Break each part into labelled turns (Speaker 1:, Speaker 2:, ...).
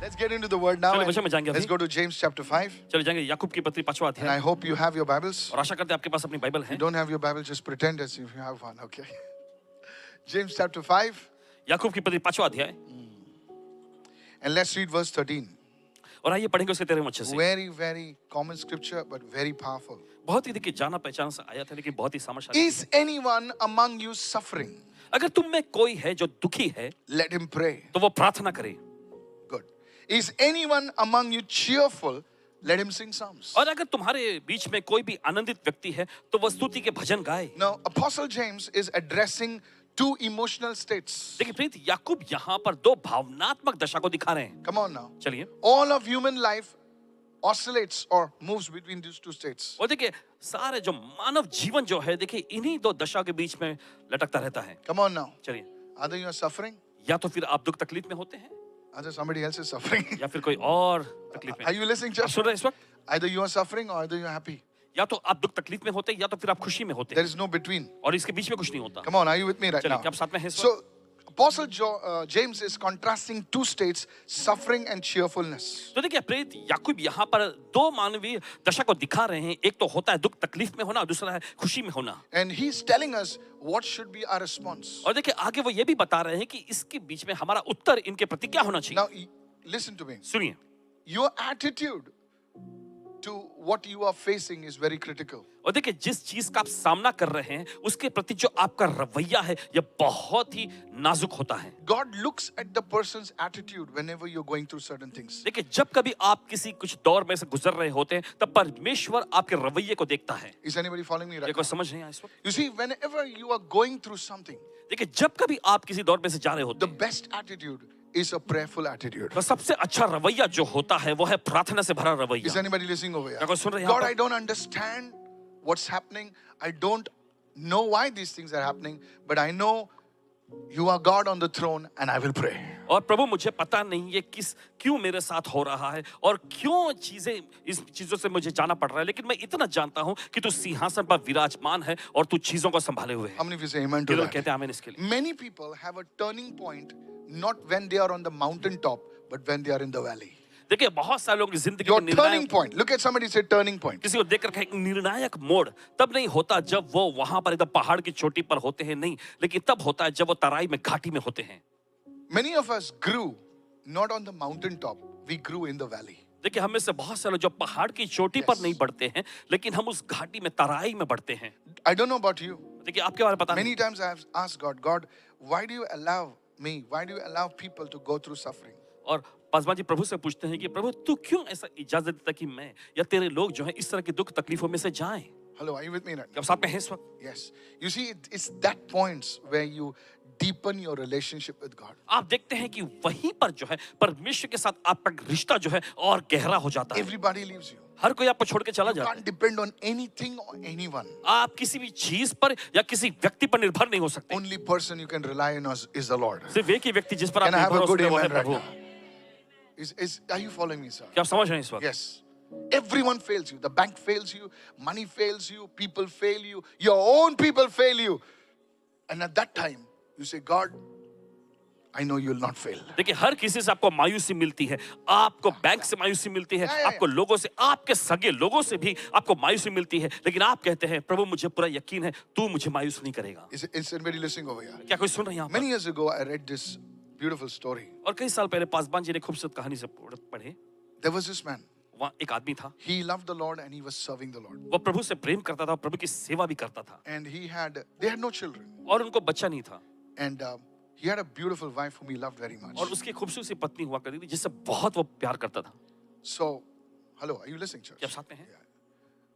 Speaker 1: Let's get into the word now.
Speaker 2: चलिए वचन में जाएंगे
Speaker 1: Let's
Speaker 2: अभी।
Speaker 1: go to James chapter 5.
Speaker 2: चलिए जाएंगे याकूब की पत्री 5वां
Speaker 1: And I
Speaker 2: अध्याय।
Speaker 1: hope you have your Bibles.
Speaker 2: और आशा करते हैं आपके पास अपनी बाइबल
Speaker 1: If
Speaker 2: है।
Speaker 1: you don't have your Bible, just pretend as if you have one, okay? James chapter 5.
Speaker 2: याकूब की पत्री 5वां अध्याय।
Speaker 1: And let's read verse 13.
Speaker 2: और आइए पढ़ेंगे उसके 13वें वचन से।
Speaker 1: Very, very common scripture, but very powerful.
Speaker 2: बहुत ही देखिए जाना पहचाना सा आया था, लेकिन बहुत ही सामर्थ्यशाली।
Speaker 1: Is anyone among you suffering?
Speaker 2: अगर तुम में कोई है जो दुखी है,
Speaker 1: Let him pray.
Speaker 2: तो वो प्रार्थना करे।
Speaker 1: Good. Is anyone among you cheerful? Let him sing psalms.
Speaker 2: और अगर तुम्हारे बीच में कोई भी आनंदित व्यक्ति है, तो वह स्तुति के भजन गाए।
Speaker 1: Now, Apostle James is addressing two emotional states.
Speaker 2: देखिए प्रीत, याकूब यहाँ पर दो भावनात्मक दशा को दिखा रहे हैं।
Speaker 1: Come on now.
Speaker 2: चलिए।
Speaker 1: All of human life oscillates or moves between these two states.
Speaker 2: और देखिए सारे जो मानव जीवन जो है, देखिए इन्हीं दो दशा के बीच में लटकता रहता है।
Speaker 1: Come on now.
Speaker 2: चलिए,
Speaker 1: Either you are suffering,
Speaker 2: या तो फिर आप दुख तकलीफ में होते हैं,
Speaker 1: either somebody else is suffering.
Speaker 2: या फिर कोई और तकलीफ में।
Speaker 1: Are you listening,
Speaker 2: आप
Speaker 1: church?
Speaker 2: सुन रहे हैं इस वक्त?
Speaker 1: Either you are suffering or either you are happy.
Speaker 2: या तो आप दुख तकलीफ में होते हैं, या तो फिर आप खुशी में होते
Speaker 1: There
Speaker 2: हैं,
Speaker 1: is no between.
Speaker 2: और इसके बीच में कुछ नहीं होता।
Speaker 1: Come on, are you with me right
Speaker 2: चलिए,
Speaker 1: now?
Speaker 2: क्या आप साथ में हैं इस वक्त?
Speaker 1: So, Apostle James is contrasting two states, suffering and cheerfulness.
Speaker 2: तो देखिए प्रेरित याकूब यहाँ पर दो मानवीय दशा को दिखा रहे हैं। एक तो होता है दुख तकलीफ में होना, और दूसरा है खुशी में होना।
Speaker 1: And he's telling us what should be our response.
Speaker 2: और देखिए आगे वो ये भी बता रहे हैं कि इसके बीच में हमारा उत्तर इनके प्रति क्या होना चाहिए।
Speaker 1: Now, listen to me.
Speaker 2: सुनिए,
Speaker 1: Your attitude to what you are facing is very critical.
Speaker 2: और देखिए जिस चीज का आप सामना कर रहे हैं उसके प्रति जो आपका रवैया है, यह बहुत ही नाजुक होता है।
Speaker 1: God looks at the person's attitude whenever you're going through certain things.
Speaker 2: देखिए जब कभी आप किसी कुछ दौर में से गुजर रहे होते हैं, तब परमेश्वर आपके रवैये को देखता है।
Speaker 1: Is anybody following me
Speaker 2: ये
Speaker 1: right
Speaker 2: कोई
Speaker 1: now?
Speaker 2: समझ नहीं आया इस वक्त?
Speaker 1: You see, whenever you are going through something,
Speaker 2: देखिए जब कभी आप किसी दौर में से जा रहे होते
Speaker 1: the
Speaker 2: हैं,
Speaker 1: best attitude is a prayerful attitude.
Speaker 2: तो सबसे अच्छा रवैया जो होता है वो है प्रार्थना से भरा
Speaker 1: Is
Speaker 2: रवैया।
Speaker 1: anybody listening over here?
Speaker 2: क्या कोई सुन रहे हैं यहाँ
Speaker 1: God,
Speaker 2: पर?
Speaker 1: I don't understand what's happening. I don't know why these things are happening, but I know you are God on the throne and I will pray.
Speaker 2: और प्रभु मुझे पता नहीं ये क्यों मेरे साथ हो रहा है और क्यों इस चीजों से मुझे जाना पड़ रहा है, लेकिन मैं इतना जानता हूं कि तू सिंहासन पर विराजमान है और तू चीजों को संभाले हुए है।
Speaker 1: How many of you say amen to
Speaker 2: ये लोग
Speaker 1: that?
Speaker 2: कहते हैं आमीन इसके लिए।
Speaker 1: Many people have a turning point not when they are on the mountain top, but when they are in the valley.
Speaker 2: देखिए बहुत सारे लोग जिंदगी
Speaker 1: Your
Speaker 2: में
Speaker 1: turning
Speaker 2: निर्णायक,
Speaker 1: point. Look at somebody say turning point.
Speaker 2: किसी को देखकर कहे, एक निर्णायक मोड़ तब नहीं होता जब वो वहां पर एकदम पहाड़ की चोटी पर होते हैं, नहीं, लेकिन तब होता है जब वो तराई में घाटी में होते हैं।
Speaker 1: Many of us grew not on the mountain top, we grew in the valley.
Speaker 2: देखिए हम में से बहुत सारे लोग जो पहाड़ की चोटी पर नहीं बढ़ते हैं, लेकिन हम उस घाटी में तराई में बढ़ते हैं।
Speaker 1: I don't know about you.
Speaker 2: देखिए आपके बारे में पता नहीं।
Speaker 1: Many times I have asked God, God, why do you allow me? Why do you allow people to go through suffering?
Speaker 2: और पासवान जी प्रभु से पूछते हैं कि प्रभु तू क्यों ऐसा इजाजत देता कि मैं या तेरे लोग जो है इस तरह की दुख तकलीफों में से जाएं?
Speaker 1: Hello, are you with me right now?
Speaker 2: क्या आप साथ में हैं इस वक्त?
Speaker 1: Yes. You see, it's that points where you deepen your relationship with God.
Speaker 2: आप देखते हैं कि वहीं पर जो है परमेश्वर के साथ आपका रिश्ता जो है और गहरा हो जाता है।
Speaker 1: Everybody leaves you.
Speaker 2: हर कोई आपको छोड़ के चला
Speaker 1: You
Speaker 2: जाता है।
Speaker 1: can't depend on anything or anyone.
Speaker 2: आप किसी भी चीज पर या किसी व्यक्ति पर निर्भर नहीं हो सकते।
Speaker 1: Only person you can rely on is the Lord.
Speaker 2: सिर्फ एक ही व्यक्ति जिस पर आप
Speaker 1: Can I have
Speaker 2: निर्भर
Speaker 1: a
Speaker 2: हो
Speaker 1: good
Speaker 2: सकते हैं वो है
Speaker 1: amen right
Speaker 2: Prabhu.
Speaker 1: now? Are you following me, sir?
Speaker 2: क्या आप समझ रहे हैं इस वक्त?
Speaker 1: Yes. Everyone fails you. The bank fails you. Money fails you. People fail you. Your own people fail you. And at that time, you say, God, I know you will not fail.
Speaker 2: देखिए हर किसी से आपको मायूसी मिलती है, आपको bank से मायूसी मिलती है, आपको लोगों से, आपके सगे लोगों से भी आपको मायूसी मिलती है, लेकिन आप कहते हैं प्रभु मुझे पूरा यकीन है तू मुझे मायूस नहीं करेगा।
Speaker 1: Is anybody listening over here?
Speaker 2: क्या कोई सुन रहे हैं यहाँ पर?
Speaker 1: Many years ago, I read this beautiful story.
Speaker 2: और कई साल पहले पासवान जी ने खूबसूरत कहानी से पढ़े।
Speaker 1: There was this man.
Speaker 2: वहाँ एक आदमी था,
Speaker 1: He loved the Lord and he was serving the Lord.
Speaker 2: वो प्रभु से प्रेम करता था और प्रभु की सेवा भी करता था,
Speaker 1: And they had no children.
Speaker 2: और उनको बच्चा नहीं था,
Speaker 1: And he had a beautiful wife whom he loved very much.
Speaker 2: और उसकी खूबसूरत सी पत्नी हुआ करती थी जिससे बहुत वो प्यार करता था।
Speaker 1: So, hello, are you listening, church?
Speaker 2: क्या आप साथ में हैं?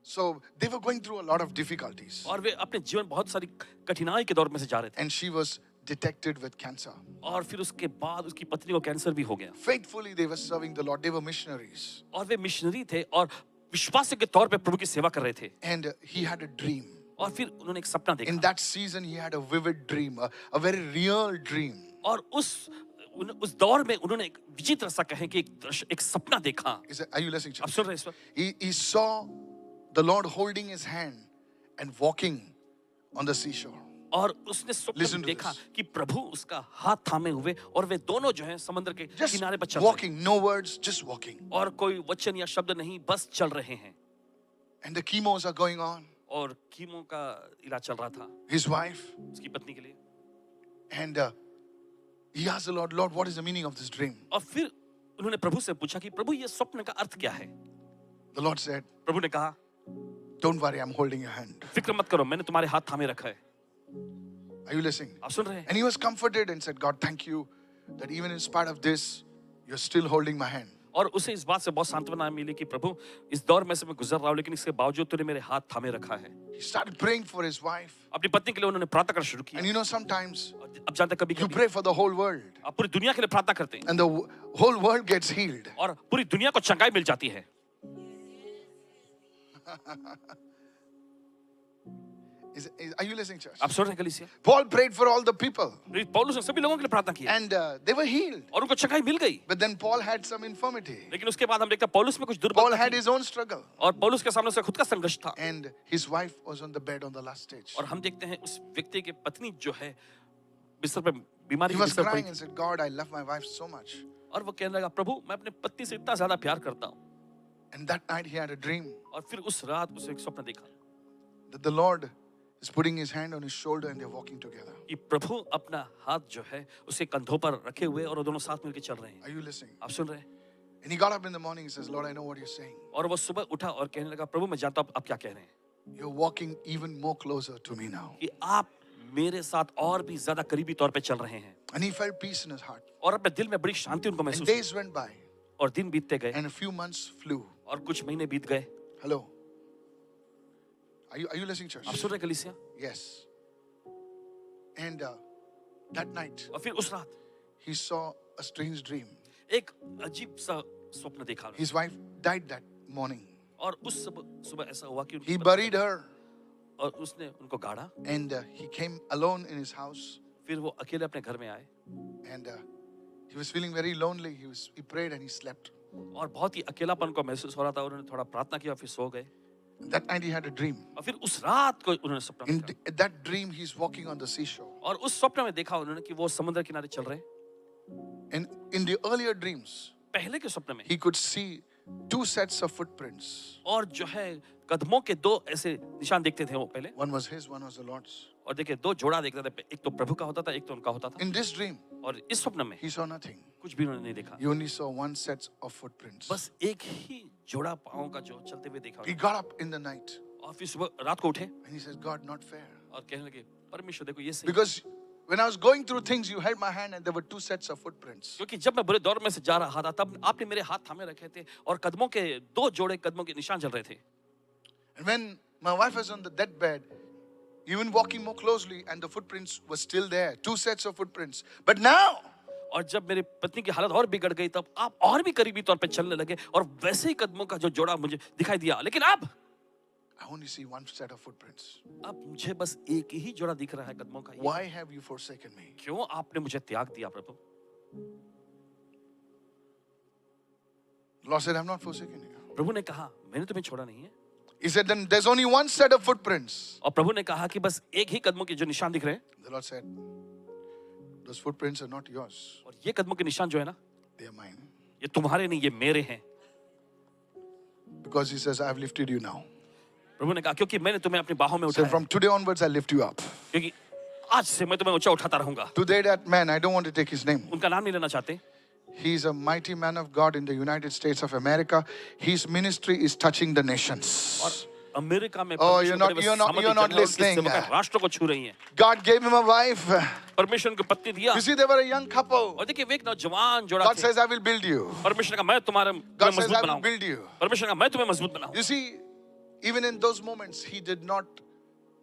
Speaker 1: So they were going through a lot of difficulties.
Speaker 2: और वे अपने जीवन बहुत सारी कठिनाई के दौर में से जा रहे थे,
Speaker 1: And she was detected with cancer.
Speaker 2: और फिर उसके बाद उसकी पत्नी को कैंसर भी हो गया,
Speaker 1: Faithfully, they were serving the Lord. They were missionaries.
Speaker 2: और वे मिशनरी थे और विश्वास के तौर पे प्रभु की सेवा कर रहे थे।
Speaker 1: And he had a dream.
Speaker 2: और फिर उन्होंने एक सपना देखा,
Speaker 1: In that season, he had a vivid dream, a very real dream.
Speaker 2: और उस दौर में उन्होंने एक विचित्र सा कहें कि एक सपना देखा।
Speaker 1: Are you listening,
Speaker 2: आप
Speaker 1: church?
Speaker 2: सुन रहे हैं इस वक्त?
Speaker 1: He saw the Lord holding his hand and walking on the seashore.
Speaker 2: और उसने स्वप्न
Speaker 1: Listen
Speaker 2: में
Speaker 1: to
Speaker 2: देखा
Speaker 1: this.
Speaker 2: कि प्रभु उसका हाथ थामे हुए और वे दोनों जो हैं समुद्र के
Speaker 1: Just
Speaker 2: किनारे पर चल रहे हैं।
Speaker 1: walking, no words, just walking.
Speaker 2: और कोई वचन या शब्द नहीं, बस चल रहे हैं।
Speaker 1: And the chemos are going on.
Speaker 2: और कीमो का इलाज चल रहा था
Speaker 1: His wife.
Speaker 2: उसकी पत्नी के लिए।
Speaker 1: And he asked the Lord, Lord, what is the meaning of this dream?
Speaker 2: और फिर उन्होंने प्रभु से पूछा कि प्रभु ये स्वप्न का अर्थ क्या है?
Speaker 1: The Lord said,
Speaker 2: प्रभु ने कहा,
Speaker 1: don't worry, I'm holding your hand.
Speaker 2: फिक्र मत करो, मैंने तुम्हारे हाथ थामे रखा है।
Speaker 1: Are you listening?
Speaker 2: आप सुन रहे हैं?
Speaker 1: And he was comforted and said, God, thank you that even in spite of this, you're still holding my hand.
Speaker 2: और उसे इस बात से बहुत सांत्वना मिली कि प्रभु इस दौर में से मैं गुजर रहा हूँ लेकिन इसके बावजूद तूने मेरे हाथ थामे रखा है।
Speaker 1: He started praying for his wife.
Speaker 2: अपनी पत्नी के लिए उन्होंने प्रार्थना करना शुरू किया।
Speaker 1: And you know, sometimes
Speaker 2: अब जानते हैं कभी
Speaker 1: you
Speaker 2: कभी
Speaker 1: pray for the whole world
Speaker 2: आप पूरी दुनिया के लिए प्रार्थना करते हैं
Speaker 1: and the whole world gets healed.
Speaker 2: और पूरी दुनिया को चंगाई मिल जाती है।
Speaker 1: Are you listening, church?
Speaker 2: आप सुन रहे हैं कलीसिया?
Speaker 1: Paul prayed for all the people
Speaker 2: पौलुस ने सभी लोगों के लिए प्रार्थना की
Speaker 1: and they were healed.
Speaker 2: और उनको चंगाई मिल गई।
Speaker 1: But then Paul had some infirmity.
Speaker 2: लेकिन उसके बाद हम देखते हैं पौलुस में कुछ
Speaker 1: Paul
Speaker 2: दुर्बलता
Speaker 1: had
Speaker 2: थी
Speaker 1: his own struggle.
Speaker 2: और पौलुस के सामने उसका खुद का संघर्ष था।
Speaker 1: And his wife was on the bed on the last stage.
Speaker 2: और हम देखते हैं उस व्यक्ति की पत्नी जो है बिस्तर पे बीमारी
Speaker 1: He
Speaker 2: के
Speaker 1: was
Speaker 2: बिस्तर पर
Speaker 1: crying and said, God, I love my wife so much.
Speaker 2: और वो कहने लगा प्रभु मैं अपनी पत्नी से इतना ज्यादा प्यार करता हूँ।
Speaker 1: And that night he had a dream
Speaker 2: और फिर उस रात उसे एक स्वप्न देखा
Speaker 1: that the Lord is putting his hand on his shoulder and they're walking together.
Speaker 2: कि प्रभु अपना हाथ जो है उसके कंधों पर रखे हुए और वो दोनों साथ मिलकर चल रहे हैं।
Speaker 1: Are you listening?
Speaker 2: आप सुन रहे हैं?
Speaker 1: And he got up in the morning and says, Lord, I know what you're saying.
Speaker 2: और वो सुबह उठा और कहने लगा प्रभु मैं जानता हूँ आप क्या कह रहे हैं
Speaker 1: You're walking even more closer to me now.
Speaker 2: कि आप मेरे साथ और भी ज्यादा करीबी तौर पे चल रहे हैं।
Speaker 1: And he felt peace in his heart.
Speaker 2: और अपने दिल में बड़ी शांति उनको
Speaker 1: And
Speaker 2: महसूस
Speaker 1: days went by
Speaker 2: हुई और दिन बीतते गए
Speaker 1: and a few months flew.
Speaker 2: और कुछ महीने बीत गए।
Speaker 1: Hello? Are you listening, church?
Speaker 2: आप सुन रहे हैं कलीसिया?
Speaker 1: Yes. And that night,
Speaker 2: और फिर उस रात
Speaker 1: he saw a strange dream.
Speaker 2: एक अजीब सा स्वप्न देखा
Speaker 1: His wife died that morning.
Speaker 2: और उस सुबह ऐसा हुआ कि
Speaker 1: He
Speaker 2: उनकी
Speaker 1: buried her
Speaker 2: और उसने उनको गाड़ा।
Speaker 1: and he came alone in his house.
Speaker 2: फिर वो अकेले अपने घर में आए
Speaker 1: And he was feeling very lonely. He prayed and he slept.
Speaker 2: और बहुत ही अकेलापन को महसूस हो रहा था। उन्होंने थोड़ा प्रार्थना किया फिर सो गए
Speaker 1: That night he had a dream.
Speaker 2: और फिर उस रात को उन्होंने सपना
Speaker 1: In
Speaker 2: देखा
Speaker 1: that dream, he's walking on the seashore.
Speaker 2: और उस स्वप्न में देखा उन्होंने कि वो समुद्र किनारे चल रहे हैं।
Speaker 1: And in the earlier dreams,
Speaker 2: पहले के स्वप्न में
Speaker 1: he could see two sets of footprints.
Speaker 2: और जो है कदमों के दो ऐसे निशान देखते थे वो पहले
Speaker 1: One was his, one was the Lord's.
Speaker 2: और देखिए दो जोड़ा देखते थे, एक तो प्रभु का होता था एक तो उनका होता था।
Speaker 1: In this dream,
Speaker 2: और इस स्वप्न में
Speaker 1: he saw nothing.
Speaker 2: कुछ भी उन्होंने नहीं देखा,
Speaker 1: He only saw one set of footprints.
Speaker 2: बस एक ही जोड़ा पाँव का जो चलते हुए देखा
Speaker 1: He
Speaker 2: उन्होंने।
Speaker 1: got up in the night
Speaker 2: और फिर सुबह रात को उठे
Speaker 1: and he says, God, not fair.
Speaker 2: और कहने लगे परमेश्वर देखो ये सही,
Speaker 1: Because when I was going through things, you held my hand and there were two sets of footprints.
Speaker 2: क्योंकि जब मैं बुरे दौर में से जा रहा था तब आपने मेरे हाथ थामे रखे थे और कदमों के दो जोड़े कदमों के निशान चल रहे थे।
Speaker 1: And when my wife was on the deathbed, even walking more closely, and the footprints were still there, two sets of footprints. But now,
Speaker 2: और जब मेरी पत्नी की हालत और बिगड़ गई तब आप और भी करीबी तौर पे चलने लगे और वैसे ही कदमों का जो जोड़ा मुझे दिखाई दिया, लेकिन अब
Speaker 1: I only see one set of footprints.
Speaker 2: मुझे बस एक ही जोड़ा दिख रहा है कदमों का।
Speaker 1: Why have you forsaken me?
Speaker 2: क्यों आपने मुझे त्याग दिया प्रभु?
Speaker 1: The Lord said, I'm not forsaken you.
Speaker 2: प्रभु ने कहा मैंने तुम्हें छोड़ा नहीं है।
Speaker 1: He said, then there's only one set of footprints.
Speaker 2: और प्रभु ने कहा कि बस एक ही कदमों के जो निशान दिख रहे हैं
Speaker 1: The Lord said, those footprints are not yours.
Speaker 2: और ये कदमों के निशान जो है ना
Speaker 1: They are mine.
Speaker 2: ये तुम्हारे नहीं ये मेरे हैं।
Speaker 1: Because he says, I've lifted you now.
Speaker 2: प्रभु ने कहा क्योंकि मैंने तुम्हें अपनी बाहों में
Speaker 1: So
Speaker 2: उठाया,
Speaker 1: from today onwards, I'll lift you up.
Speaker 2: क्योंकि आज से मैं तुम्हें ऊंचा उठाता रहूंगा।
Speaker 1: Today, that man, I don't want to take his name.
Speaker 2: उनका नाम नहीं लेना चाहते।
Speaker 1: He's a mighty man of God in the United States of America. His ministry is touching the nations.
Speaker 2: और अमेरिका में
Speaker 1: Oh, you're not listening.
Speaker 2: राष्ट्र को छू रही हैं।
Speaker 1: God gave him a wife.
Speaker 2: परमेश्वर को पत्नी दिया।
Speaker 1: You see, they were a young couple.
Speaker 2: और देखिए वे एक नौजवान जोड़ा
Speaker 1: God
Speaker 2: थे।
Speaker 1: says, I will build you.
Speaker 2: परमेश्वर का मैं तुम्हें
Speaker 1: God says,
Speaker 2: मजबूत
Speaker 1: I will
Speaker 2: बनाऊं।
Speaker 1: build you.
Speaker 2: परमेश्वर का मैं तुम्हें मजबूत बनाऊं।
Speaker 1: You see, even in those moments, he did not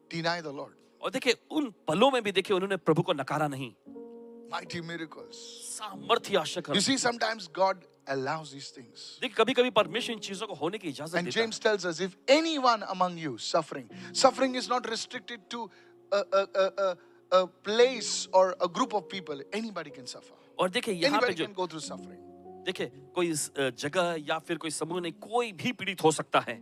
Speaker 1: deny the Lord.
Speaker 2: और देखिए उन पलों में भी देखिए उन्होंने प्रभु को नकारा नहीं।
Speaker 1: Mighty miracles.
Speaker 2: सामर्थ्य आशा
Speaker 1: You
Speaker 2: कर।
Speaker 1: see, sometimes God allows these things.
Speaker 2: देखिए कभी-कभी परमेश्वर इन चीजों को होने की इजाजत
Speaker 1: And
Speaker 2: देता है।
Speaker 1: James tells us, if anyone among you suffering is not restricted to a place or a group of people. Anybody can suffer.
Speaker 2: और देखिए यहाँ पे
Speaker 1: Anybody
Speaker 2: जो
Speaker 1: can go through suffering.
Speaker 2: देखिए कोई जगह या फिर कोई समूह नहीं, कोई भी पीड़ित हो सकता है।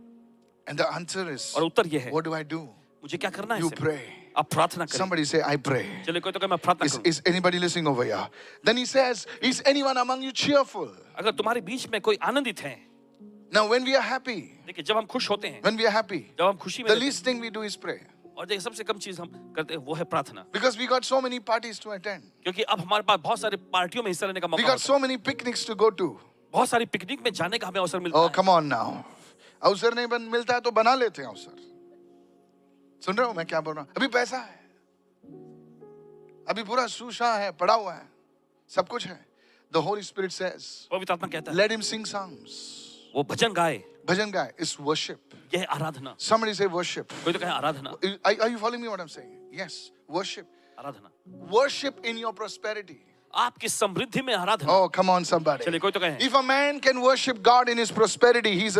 Speaker 1: And the answer is,
Speaker 2: और उत्तर ये है
Speaker 1: what do I do?
Speaker 2: मुझे क्या करना है
Speaker 1: You
Speaker 2: इससे?
Speaker 1: pray.
Speaker 2: आप प्रार्थना करें।
Speaker 1: Somebody say, I pray.
Speaker 2: चलिए कोई तो कहे मैं प्रार्थना करूं।
Speaker 1: Is anybody listening over here? Then he says, is anyone among you cheerful?
Speaker 2: अगर तुम्हारे बीच में कोई आनंदित है,
Speaker 1: Now when we are happy,
Speaker 2: देखिए जब हम खुश होते हैं,
Speaker 1: when we are happy,
Speaker 2: जब हम खुशी में
Speaker 1: the
Speaker 2: रहते हैं,
Speaker 1: least thing we do is pray.
Speaker 2: और देखिए सबसे कम चीज हम करते हैं वो है प्रार्थना,
Speaker 1: Because we got so many parties to attend.
Speaker 2: क्योंकि अब हमारे पास बहुत सारी पार्टियों में हिस्सा लेने का
Speaker 1: We
Speaker 2: मौका
Speaker 1: got
Speaker 2: होता
Speaker 1: so many picnics to go to.
Speaker 2: है, बहुत सारी पिकनिक में जाने का हमें अवसर मिलता
Speaker 1: Oh,
Speaker 2: है।
Speaker 1: come on now. अवसर नहीं मिलता है तो बना लेते हैं अवसर। सुन रहे हो मैं क्या बोल रहा हूँ? अभी पैसा है, अभी पूरा सूशा है, पड़ा हुआ है, सब कुछ है। The Holy Spirit says,
Speaker 2: पवित्र आत्मा कहता है
Speaker 1: let him sing songs.
Speaker 2: वो भजन गाए,
Speaker 1: Bhajan guy is worship.
Speaker 2: यह है आराधना।
Speaker 1: Somebody say worship.
Speaker 2: कोई तो कहे आराधना,
Speaker 1: Are you following me what I'm saying? Yes, worship.
Speaker 2: Aradhana,
Speaker 1: Worship in your prosperity.
Speaker 2: आपकी समृद्धि में आराधना।
Speaker 1: Oh, come on, somebody.
Speaker 2: चलिए कोई तो कहे
Speaker 1: If a man can worship God in his prosperity, he's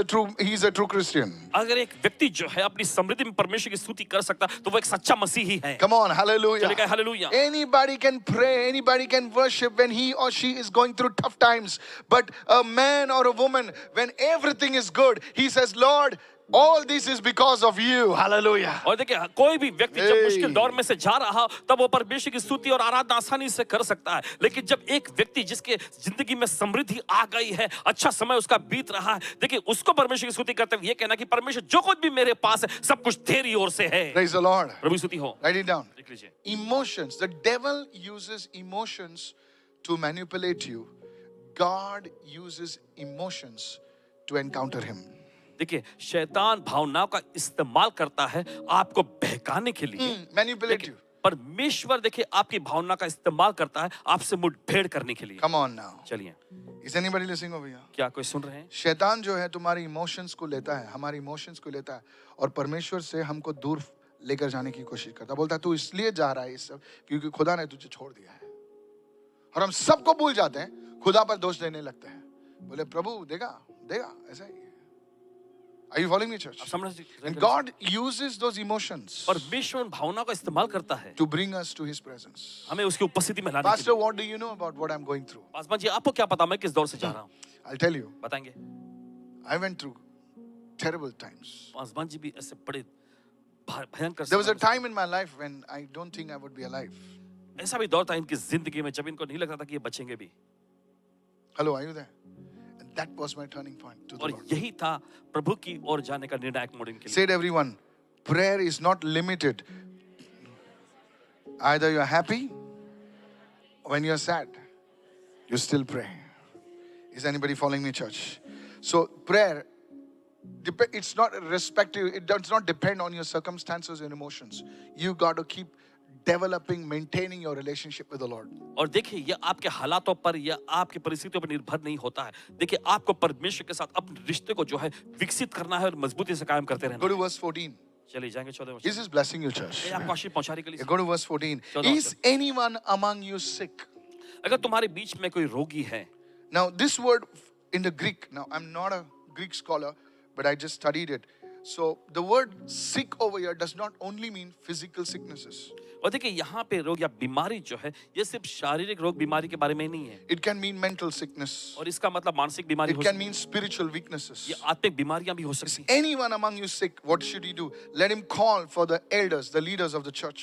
Speaker 1: a true Christian.
Speaker 2: अगर एक व्यक्ति जो है अपनी समृद्धि में परमेश्वर की स्तुति कर सकता तो वो एक सच्चा मसीही है।
Speaker 1: Come on, hallelujah.
Speaker 2: चलिए कहे hallelujah.
Speaker 1: Anybody can pray, anybody can worship when he or she is going through tough times. But a man or a woman, when everything is good, he says, Lord, all this is because of you. Hallelujah.
Speaker 2: और देखिए कोई भी व्यक्ति जब
Speaker 1: Hey.
Speaker 2: मुश्किल दौर में से जा रहा हो तब वो परमेश्वर की स्तुति और आराधना आसानी से कर सकता है, लेकिन जब एक व्यक्ति जिसके जिंदगी में समृद्धि आ गई है, अच्छा समय उसका बीत रहा है, देखिए उसको परमेश्वर की स्तुति करते हुए ये कहना कि परमेश्वर जो कुछ भी मेरे पास है सब कुछ तेरी ओर से है।
Speaker 1: Praise the Lord.
Speaker 2: प्रभु की स्तुति हो।
Speaker 1: Write it down.
Speaker 2: लिख लीजिए।
Speaker 1: Emotions. The devil uses emotions to manipulate you. God uses emotions to encounter him.
Speaker 2: देखिए शैतान भावनाओं का इस्तेमाल करता है आपको बहकाने के लिए,
Speaker 1: Manipulate
Speaker 2: लेकिन
Speaker 1: you.
Speaker 2: परमेश्वर देखिए आपकी भावना का इस्तेमाल करता है आपसे मुठभेड़ करने के लिए।
Speaker 1: Come on now.
Speaker 2: चलिए
Speaker 1: Is anybody listening over here?
Speaker 2: क्या कोई सुन रहे हैं?
Speaker 1: शैतान जो है तुम्हारी इमोशंस को लेता है, हमारी इमोशंस को लेता है और परमेश्वर से हमको दूर लेकर जाने की कोशिश करता है। बोलता है तू इसलिए जा रहा है इस सब क्योंकि खुदा ने तुझे छोड़ दिया है। और हम सबको भूल जाते हैं, खुदा पर दोष देने लगते हैं। बोले प्रभु देगा देगा, ऐसा ही है। Are you following me, church?
Speaker 2: आप समझ रहे हैं?
Speaker 1: And God uses those emotions
Speaker 2: परमेश्वर भावना का इस्तेमाल करता है
Speaker 1: to bring us to His presence.
Speaker 2: हमें उसकी उपस्थिति में लाने के
Speaker 1: Pastor,
Speaker 2: लिए।
Speaker 1: what do you know about what I'm going through?
Speaker 2: Paswan ji आपको क्या पता मैं किस दौर से जा रहा हूँ?
Speaker 1: I'll tell you.
Speaker 2: बताएंगे?
Speaker 1: I went through terrible times.
Speaker 2: Paswan ji भी ऐसे बड़े भयंकर
Speaker 1: There was a
Speaker 2: समय-
Speaker 1: time in my life when I don't think I would be alive.
Speaker 2: ऐसा भी दौर था इनकी जिंदगी में जब इनको नहीं लगता था कि ये बचेंगे भी,
Speaker 1: Hello, are you there? And that was my turning point to the
Speaker 2: और
Speaker 1: Lord.
Speaker 2: यही था प्रभु की ओर जाने का निर्णायक मोड़ इनके लिए।
Speaker 1: Said everyone, prayer is not limited. Either you're happy or when you're sad, you still pray. Is anybody following me, church? So prayer, it's not respective, it does not depend on your circumstances and emotions. You got to keep developing, maintaining your relationship with the Lord.
Speaker 2: और देखिए ये आपके हालातों पर या आपकी परिस्थितियों पर निर्भर नहीं होता है। देखिए आपको परमेश्वर के साथ अपने रिश्ते को जो है विकसित करना है और मजबूती से कायम करते रहना
Speaker 1: Go to
Speaker 2: है।
Speaker 1: verse 14.
Speaker 2: चलिए जाएंगे 14
Speaker 1: This is blessing you, church.
Speaker 2: ये आपको आशीष पहुंचाने के लिए।
Speaker 1: Go to verse 14. Is anyone among you sick?
Speaker 2: अगर तुम्हारे बीच में कोई रोगी है,
Speaker 1: Now, this word in the Greek, now I'm not a Greek scholar, but I just studied it. So, the word sick over here does not only mean physical sicknesses,
Speaker 2: और देखिए यहाँ पे रोग या बीमारी जो है ये सिर्फ शारीरिक रोग बीमारी के बारे में नहीं है,
Speaker 1: it can mean mental sickness,
Speaker 2: और इसका मतलब मानसिक बीमारी
Speaker 1: it
Speaker 2: हो
Speaker 1: can
Speaker 2: सकती
Speaker 1: mean spiritual weaknesses.
Speaker 2: है, ये आत्मिक बीमारियां भी हो सकती हैं।
Speaker 1: Anyone among you sick, what should he do? Let him call for the elders, the leaders of the church.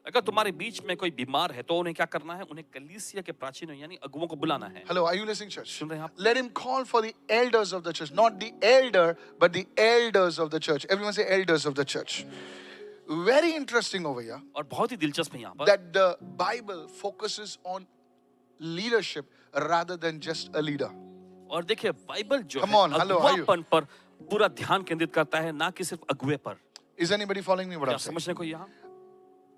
Speaker 2: अगर तुम्हारे बीच में कोई बीमार है तो उन्हें क्या करना है? उन्हें कलीसिया के प्राचीनों यानी अगुवों को बुलाना है।
Speaker 1: Hello, are you listening, church?
Speaker 2: सुन रहे हैं आप?
Speaker 1: Let him call for the elders of the church, not the elder, but the elders of the church. Everyone say elders of the church. Very interesting over here.
Speaker 2: और बहुत ही दिलचस्प है यहाँ पर
Speaker 1: That the Bible focuses on leadership rather than just a leader.
Speaker 2: और देखिए Bible जो
Speaker 1: Come
Speaker 2: है
Speaker 1: on, hello, are you-
Speaker 2: अगुवापन पर पूरा ध्यान केंद्रित करता है, ना कि सिर्फ अगुवे पर।
Speaker 1: Is anybody following me what
Speaker 2: क्या
Speaker 1: I'm saying?
Speaker 2: समझने को यहाँ?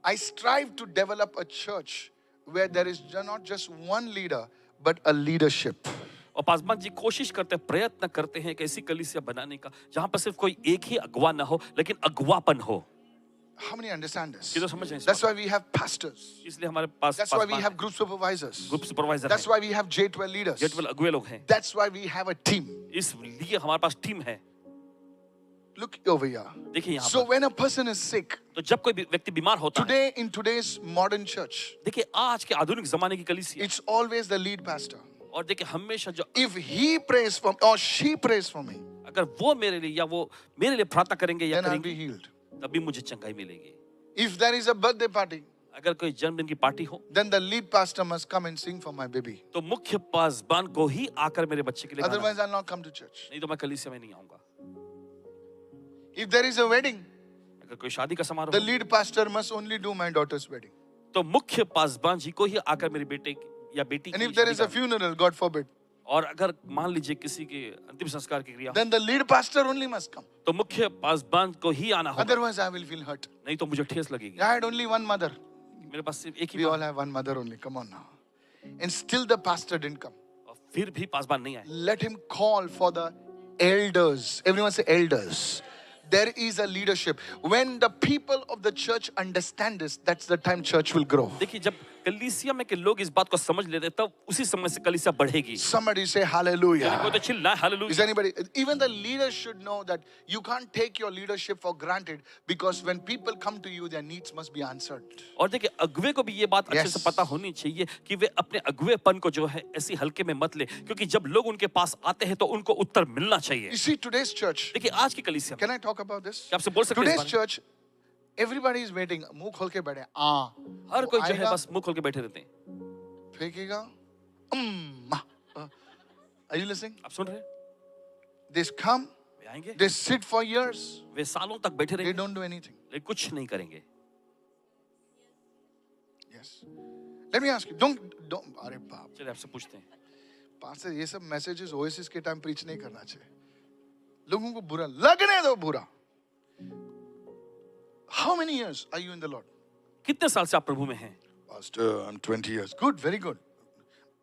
Speaker 1: I strive to develop a church where there is not just one leader, but a leadership.
Speaker 2: और पासवान जी कोशिश करते हैं, प्रयत्न करते हैं एक ऐसी कलीसिया बनाने का जहाँ पर सिर्फ कोई एक ही अगुवा ना हो लेकिन अगुवापन हो।
Speaker 1: How many understand this?
Speaker 2: कितने समझ रहे हैं इस
Speaker 1: That's
Speaker 2: बात
Speaker 1: why we have pastors.
Speaker 2: को? इसलिए हमारे पास
Speaker 1: That's why we have group supervisors.
Speaker 2: Group supervisor
Speaker 1: That's
Speaker 2: है,
Speaker 1: why we have J12 leaders.
Speaker 2: जेटवेल अगुवे लोग हैं,
Speaker 1: That's why we have a team.
Speaker 2: इसलिए हमारे पास टीम है।
Speaker 1: Look over here.
Speaker 2: देखिए यहाँ
Speaker 1: So
Speaker 2: पर
Speaker 1: when a person is sick,
Speaker 2: तो जब कोई व्यक्ति बीमार होता है,
Speaker 1: today in today's modern church,
Speaker 2: देखिए आज के आधुनिक जमाने की कलीसिया,
Speaker 1: it's always the lead pastor.
Speaker 2: और देखिए हमेशा जो
Speaker 1: If he prays for me or she prays for me,
Speaker 2: अगर वो मेरे लिए या वो मेरे लिए प्रार्थना करेंगे या
Speaker 1: then I'll be
Speaker 2: करेंगी
Speaker 1: healed.
Speaker 2: तभी मुझे चंगाई मिलेगी।
Speaker 1: If there is a birthday party,
Speaker 2: अगर कोई जन्मदिन की पार्टी हो
Speaker 1: then the lead pastor must come and sing for my baby.
Speaker 2: तो मुख्य पासबान को ही आकर मेरे बच्चे के लिए गाना
Speaker 1: Otherwise, I'll not come to church.
Speaker 2: नहीं तो मैं कलीसिया में नहीं आऊंगा.
Speaker 1: If there is a wedding,
Speaker 2: अगर कोई शादी का समारोह
Speaker 1: the
Speaker 2: हो,
Speaker 1: lead pastor must only do my daughter's wedding.
Speaker 2: तो मुख्य पासबान जी को ही आकर मेरे बेटे या बेटी
Speaker 1: And
Speaker 2: की
Speaker 1: if there
Speaker 2: शादी
Speaker 1: is a
Speaker 2: करनी.
Speaker 1: funeral, God forbid,
Speaker 2: और अगर मान लीजिए किसी के अंतिम संस्कार की क्रिया हो,
Speaker 1: then the lead pastor only must come.
Speaker 2: तो मुख्य पासबान को ही आना होगा.
Speaker 1: Otherwise, I will feel hurt.
Speaker 2: नहीं तो मुझे ठेस लगेगी.
Speaker 1: I had only one mother.
Speaker 2: मेरे पास सिर्फ एक ही
Speaker 1: We
Speaker 2: माँ
Speaker 1: all have one mother only. Come on now. And still the pastor didn't come.
Speaker 2: और फिर भी पासबान नहीं आए.
Speaker 1: Let him call for the elders. Everyone say elders. There is a leadership. When the people of the church understand this, that's the time church will grow.
Speaker 2: देखिए जब कलीसिया में के लोग इस बात को समझ लेते हैं, तब उसी समय से कलीसिया बढ़ेगी.
Speaker 1: Somebody say
Speaker 2: कोई
Speaker 1: hallelujah.
Speaker 2: तो चिल्लाए
Speaker 1: Is
Speaker 2: hallelujah.
Speaker 1: anybody, even the leaders should know that you can't take your leadership for granted, because when people come to you, their needs must be answered.
Speaker 2: और देखिए अगुवे को भी ये बात अच्छे
Speaker 1: Yes.
Speaker 2: से पता होनी चाहिए कि वे अपने अगुवेपन को जो है ऐसी हल्के में मत ले, क्योंकि जब लोग उनके पास आते हैं तो उनको उत्तर मिलना चाहिए.
Speaker 1: You see, today's church,
Speaker 2: देखिए आज की कलीसिया में
Speaker 1: can I talk about this?
Speaker 2: क्या आपसे बोल सकते हैं इस
Speaker 1: Today's
Speaker 2: बारे में?
Speaker 1: church, everybody is waiting. मुंह खोल के बैठे.
Speaker 2: हर कोई जो है
Speaker 1: आएगा,
Speaker 2: बस मुंह खोल के बैठे रहते हैं.
Speaker 1: फेंकेगा. Are you listening?
Speaker 2: आप सुन रहे हैं?
Speaker 1: They come,
Speaker 2: वे आएंगे,
Speaker 1: they sit for years,
Speaker 2: वे सालों तक बैठे
Speaker 1: they
Speaker 2: रहेंगे,
Speaker 1: don't do anything.
Speaker 2: लेकिन कुछ नहीं करेंगे.
Speaker 1: Yes. Let me ask you, don't, अरे बाप,
Speaker 2: चलिए आपसे पूछते हैं,
Speaker 1: पास्टर ये सब मैसेजेस ओएसिस के टाइम प्रीच नहीं करना चाहिए. लोगों को बुरा लगने दो बुरा. How many years are you in the Lord?
Speaker 2: कितने साल से आप प्रभु में हैं?
Speaker 1: Pastor, I'm 20 years. Good, very good.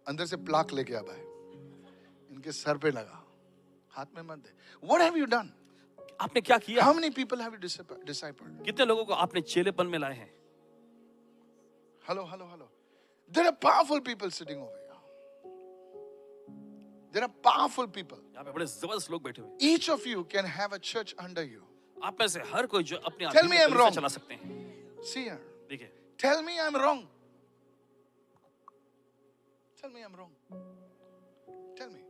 Speaker 1: अंदर से प्लाक लेके आ भाई. इनके सर पे लगा. हाथ में मत दे. What have you done?
Speaker 2: आपने क्या किया?
Speaker 1: How many people have you discipled?
Speaker 2: कितने लोगों को आपने चेलेपन में लाए हैं?
Speaker 1: Hello. There are powerful people sitting over here. There are powerful people.
Speaker 2: यहाँ पे बड़े जबरदस्त लोग बैठे हुए हैं.
Speaker 1: Each of you can have a church under you.
Speaker 2: आप में से हर कोई जो अपने
Speaker 1: Tell me I'm wrong.
Speaker 2: चला सकते हैं.
Speaker 1: See here.
Speaker 2: देखिए,
Speaker 1: Tell me I'm wrong. Tell me I'm wrong. Tell me.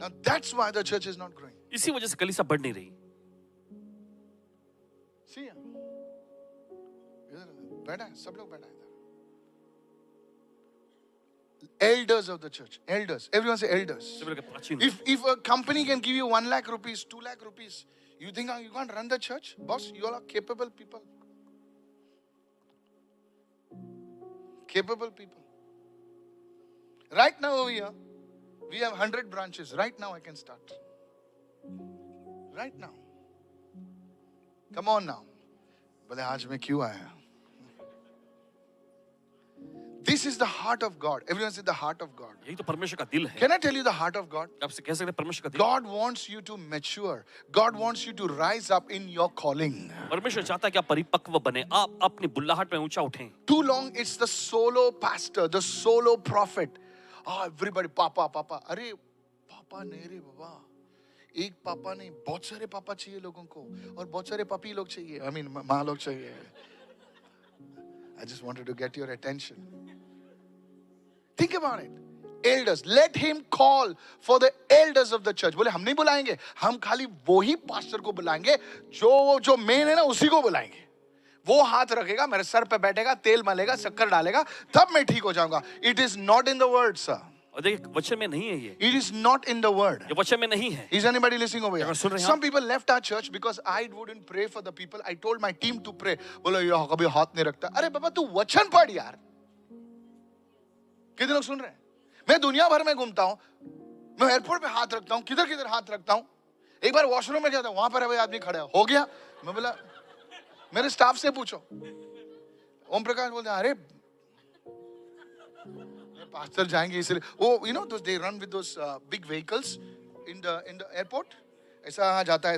Speaker 1: Now that's why the church is not growing.
Speaker 2: इसी वजह से कलीसिया बढ़ नहीं रही.
Speaker 1: See here. इधर बैठा है, सब लोग बैठा है इधर. Elders of the church. Elders. Everyone say elders.
Speaker 2: सब लोग प्राचीन.
Speaker 1: If a company can give you 1 lakh rupees, 2 lakh rupees, you think you can't run the church? Boss, you all are capable people. Capable people. Right now over here, we have 100 branches. Right now I can start. Right now. Come on now. बोले आज मैं क्यों आया? This is the heart of God. Everyone say the heart of God.
Speaker 2: यही तो परमेश्वर का दिल है.
Speaker 1: Can I tell you the heart of God?
Speaker 2: आपसे कह सकते हैं परमेश्वर का दिल.
Speaker 1: God wants you to mature. God wants you to rise up in your calling.
Speaker 2: परमेश्वर चाहता है कि आप परिपक्व बने, आप अपनी बुल्लाहट में ऊंचा उठें.
Speaker 1: Too long it's the solo pastor, the solo prophet. Everybody, Papa. अरे पापा नहीं रे बाबा. एक पापा नहीं, बहुत सारे पापा चाहिए लोगों को, और बहुत सारे पापी लोग चाहिए. I mean, माँ लोग चाहिए. I just wanted to get your attention. Think about it. Elders, let him call for the elders of the church. बोले हम नहीं बुलाएंगे, हम खाली वो ही पास्टर को बुलाएंगे जो मेन है ना, उसी को बुलाएंगे. वो हाथ रखेगा, मेरे सर पे बैठेगा, तेल मलेगा, शक्कर डालेगा, तब मैं ठीक हो जाऊंगा. It is not in the word, sir.
Speaker 2: और देखिए वचन में नहीं है ये.
Speaker 1: It is not in the word.
Speaker 2: ये वचन में नहीं है.
Speaker 1: Is anybody listening over here?
Speaker 2: सुन रहे हैं
Speaker 1: Some people left our church because I wouldn't pray for the people. I told my team to pray. बोलो ये कभी हाथ नहीं रखता. अरे बाबा तू वचन पढ़ यार. कितने लोग सुन रहे हैं? मैं दुनिया भर में घूमता हूँ. मैं एयरपोर्ट पे हाथ रखता हूँ. किधर हाथ रखता हूँ. एक बार वॉशरूम में गया था, वहां पर अभी आदमी खड़ा हो गया. मैं बोला मेरे स्टाफ से पूछो. ओम प्रकाश बोलते हैं अरे पास्टर जाएंगे इसलिए वो they run with those big vehicles in the airport. ऐसा जाता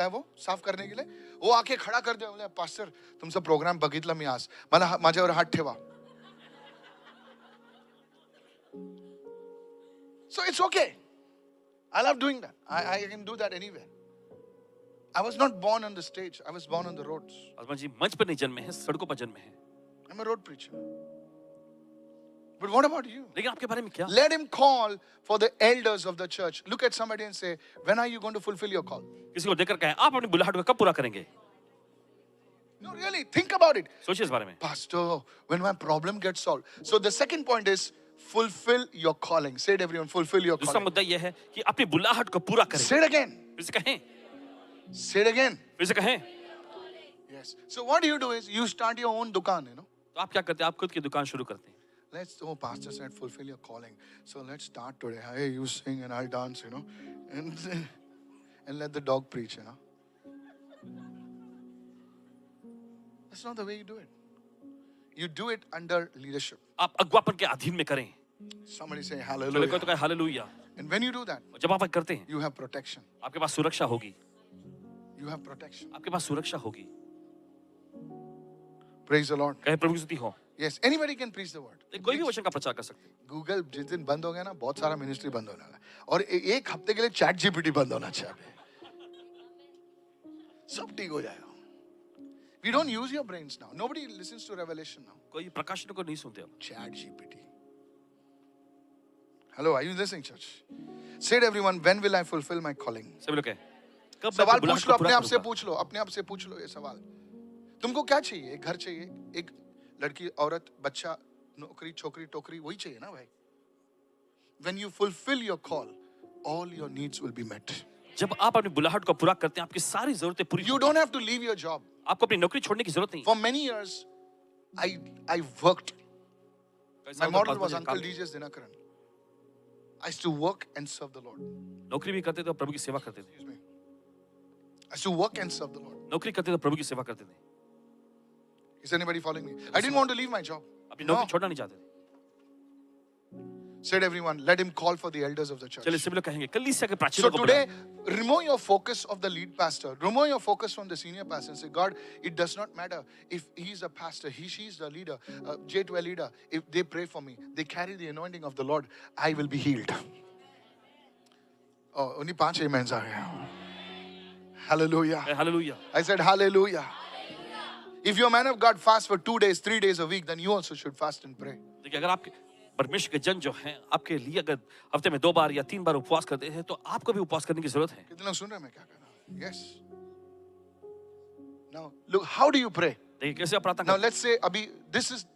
Speaker 1: है वो साफ करने के लिए. वो आके खड़ा कर दिया. बोले पास्टर तुमचा प्रोग्राम बघितला मी आज, मला माझ्यावर हात ठेवा. So it's okay. I love doing that. I can do that anywhere. I was not born on the stage. I was born on the roads.
Speaker 2: आसमान जी मंच पर नहीं जन्मे हैं, सड़कों पर जन्मे हैं.
Speaker 1: I'm a road preacher. But what about you?
Speaker 2: लेकिन आपके बारे में क्या?
Speaker 1: Let him call for the elders of the church. Look at somebody and say, when are you going to fulfill your call?
Speaker 2: किसी को देखकर कहें आप अपनी बुलाहट को कब पूरा करेंगे?
Speaker 1: No, really, think about it.
Speaker 2: सोचिए इस बारे में.
Speaker 1: Pastor, when my problem gets solved. So the second point is fulfill your calling. Say it everyone, fulfill your
Speaker 2: दूसरा
Speaker 1: calling.
Speaker 2: मुद्दा यह है कि अपनी बुलाहट को पूरा करें.
Speaker 1: Say it again.
Speaker 2: फिर से कहें.
Speaker 1: Say it again.
Speaker 2: फिर से कहें.
Speaker 1: Yes. So what you do is you start your own dukaan, you know.
Speaker 2: तो आप क्या करते हैं? आप खुद की दुकान शुरू करते हैं.
Speaker 1: Pastor said, fulfill your calling. So let's start today. Hey, you sing and I'll dance, you know. And let the dog preach, you know. That's not the way you do it. You do it under leadership.
Speaker 2: आप अगुवापन के अधीन में करें.
Speaker 1: Somebody say
Speaker 2: चलो
Speaker 1: hallelujah.
Speaker 2: कोई तो कहे hallelujah.
Speaker 1: And when you do that,
Speaker 2: जब आप करते हैं,
Speaker 1: you have protection.
Speaker 2: आपके पास सुरक्षा होगी.
Speaker 1: You have protection.
Speaker 2: आपके पास सुरक्षा होगी.
Speaker 1: Praise the Lord.
Speaker 2: कहे प्रभु की स्तुति हो.
Speaker 1: Yes, anybody can preach the word.
Speaker 2: कोई भी वचन का प्रचार कर सकते हैं.
Speaker 1: गूगल जिस दिन बंद हो गया ना, बहुत सारा मिनिस्ट्री बंद होने वाला है. और एक हफ्ते के लिए चैट जीपीटी बंद होना चाहिए. सब ठीक हो जाएगा. We don't use your brains now. Nobody listens to revelation now.
Speaker 2: कोई प्रकाशन को नहीं सुनते अब.
Speaker 1: Chat GPT. Hello, are you listening, church? Said everyone, when will I fulfill my calling?
Speaker 2: सभी लोग कहें. कब मैं
Speaker 1: सवाल
Speaker 2: अपनी
Speaker 1: पूछ
Speaker 2: बुलाहट
Speaker 1: लो,
Speaker 2: को
Speaker 1: अपने
Speaker 2: पूरा
Speaker 1: आप से
Speaker 2: करूंगा?
Speaker 1: पूछ लो, अपने आप से पूछ लो ये सवाल. तुमको क्या चाहिए? एक घर चाहिए, एक लड़की, औरत, बच्चा, नौकरी, छोकरी, टोकरी, वही चाहिए ना भाई. When you fulfill your call, all your needs will be met.
Speaker 2: जब आप अपनी बुलाहट को पूरा करते हैं, आपकी सारी जरूरतें पूरी.
Speaker 1: You don't have to leave your job.
Speaker 2: आपको अपनी नौकरी छोड़ने की जरूरत नहीं.
Speaker 1: For many years, I worked. My model was Uncle DJ's Dinakaran. I used to work and serve the Lord.
Speaker 2: नौकरी भी करते थे और प्रभु की सेवा करते थे.
Speaker 1: Excuse me. I used to work and serve the Lord.
Speaker 2: नौकरी करते थे, प्रभु की सेवा करते थे.
Speaker 1: Is anybody following me? I didn't want to leave my job.
Speaker 2: अपनी
Speaker 1: No.
Speaker 2: नौकरी छोड़ना नहीं चाहते थे.
Speaker 1: Said everyone, let him call for the elders of the church.
Speaker 2: चलिए सभी लोग कहेंगे कलीसिया के
Speaker 1: So
Speaker 2: प्राचीनों को
Speaker 1: today,
Speaker 2: बुलाएं.
Speaker 1: remove your focus of the lead pastor. Remove your focus from the senior pastor and say, God, it does not matter if he's a pastor, she's the leader, J12 leader. If they pray for me, they carry the anointing of the Lord, I will be healed. Oh, only 5 amens are here. Hallelujah.
Speaker 2: Hallelujah.
Speaker 1: I said hallelujah. If you're a man of God, fast for 2 days, 3 days a week, then you also should fast and pray.
Speaker 2: देखिए अगर आपके परमेश्वर के जन जो हैं आपके लिए अगर हफ्ते में 2 बार या 3 बार उपवास करते हैं तो आपको भी उपवास करने की जरूरत है.
Speaker 1: कितने लोग सुन रहे हैं मैं क्या कर रहा हूं? Yes. Now, look, how do you pray?
Speaker 2: देखिए कैसे आप प्रार्थना
Speaker 1: Now
Speaker 2: करते हैं.
Speaker 1: let's say, Abhi,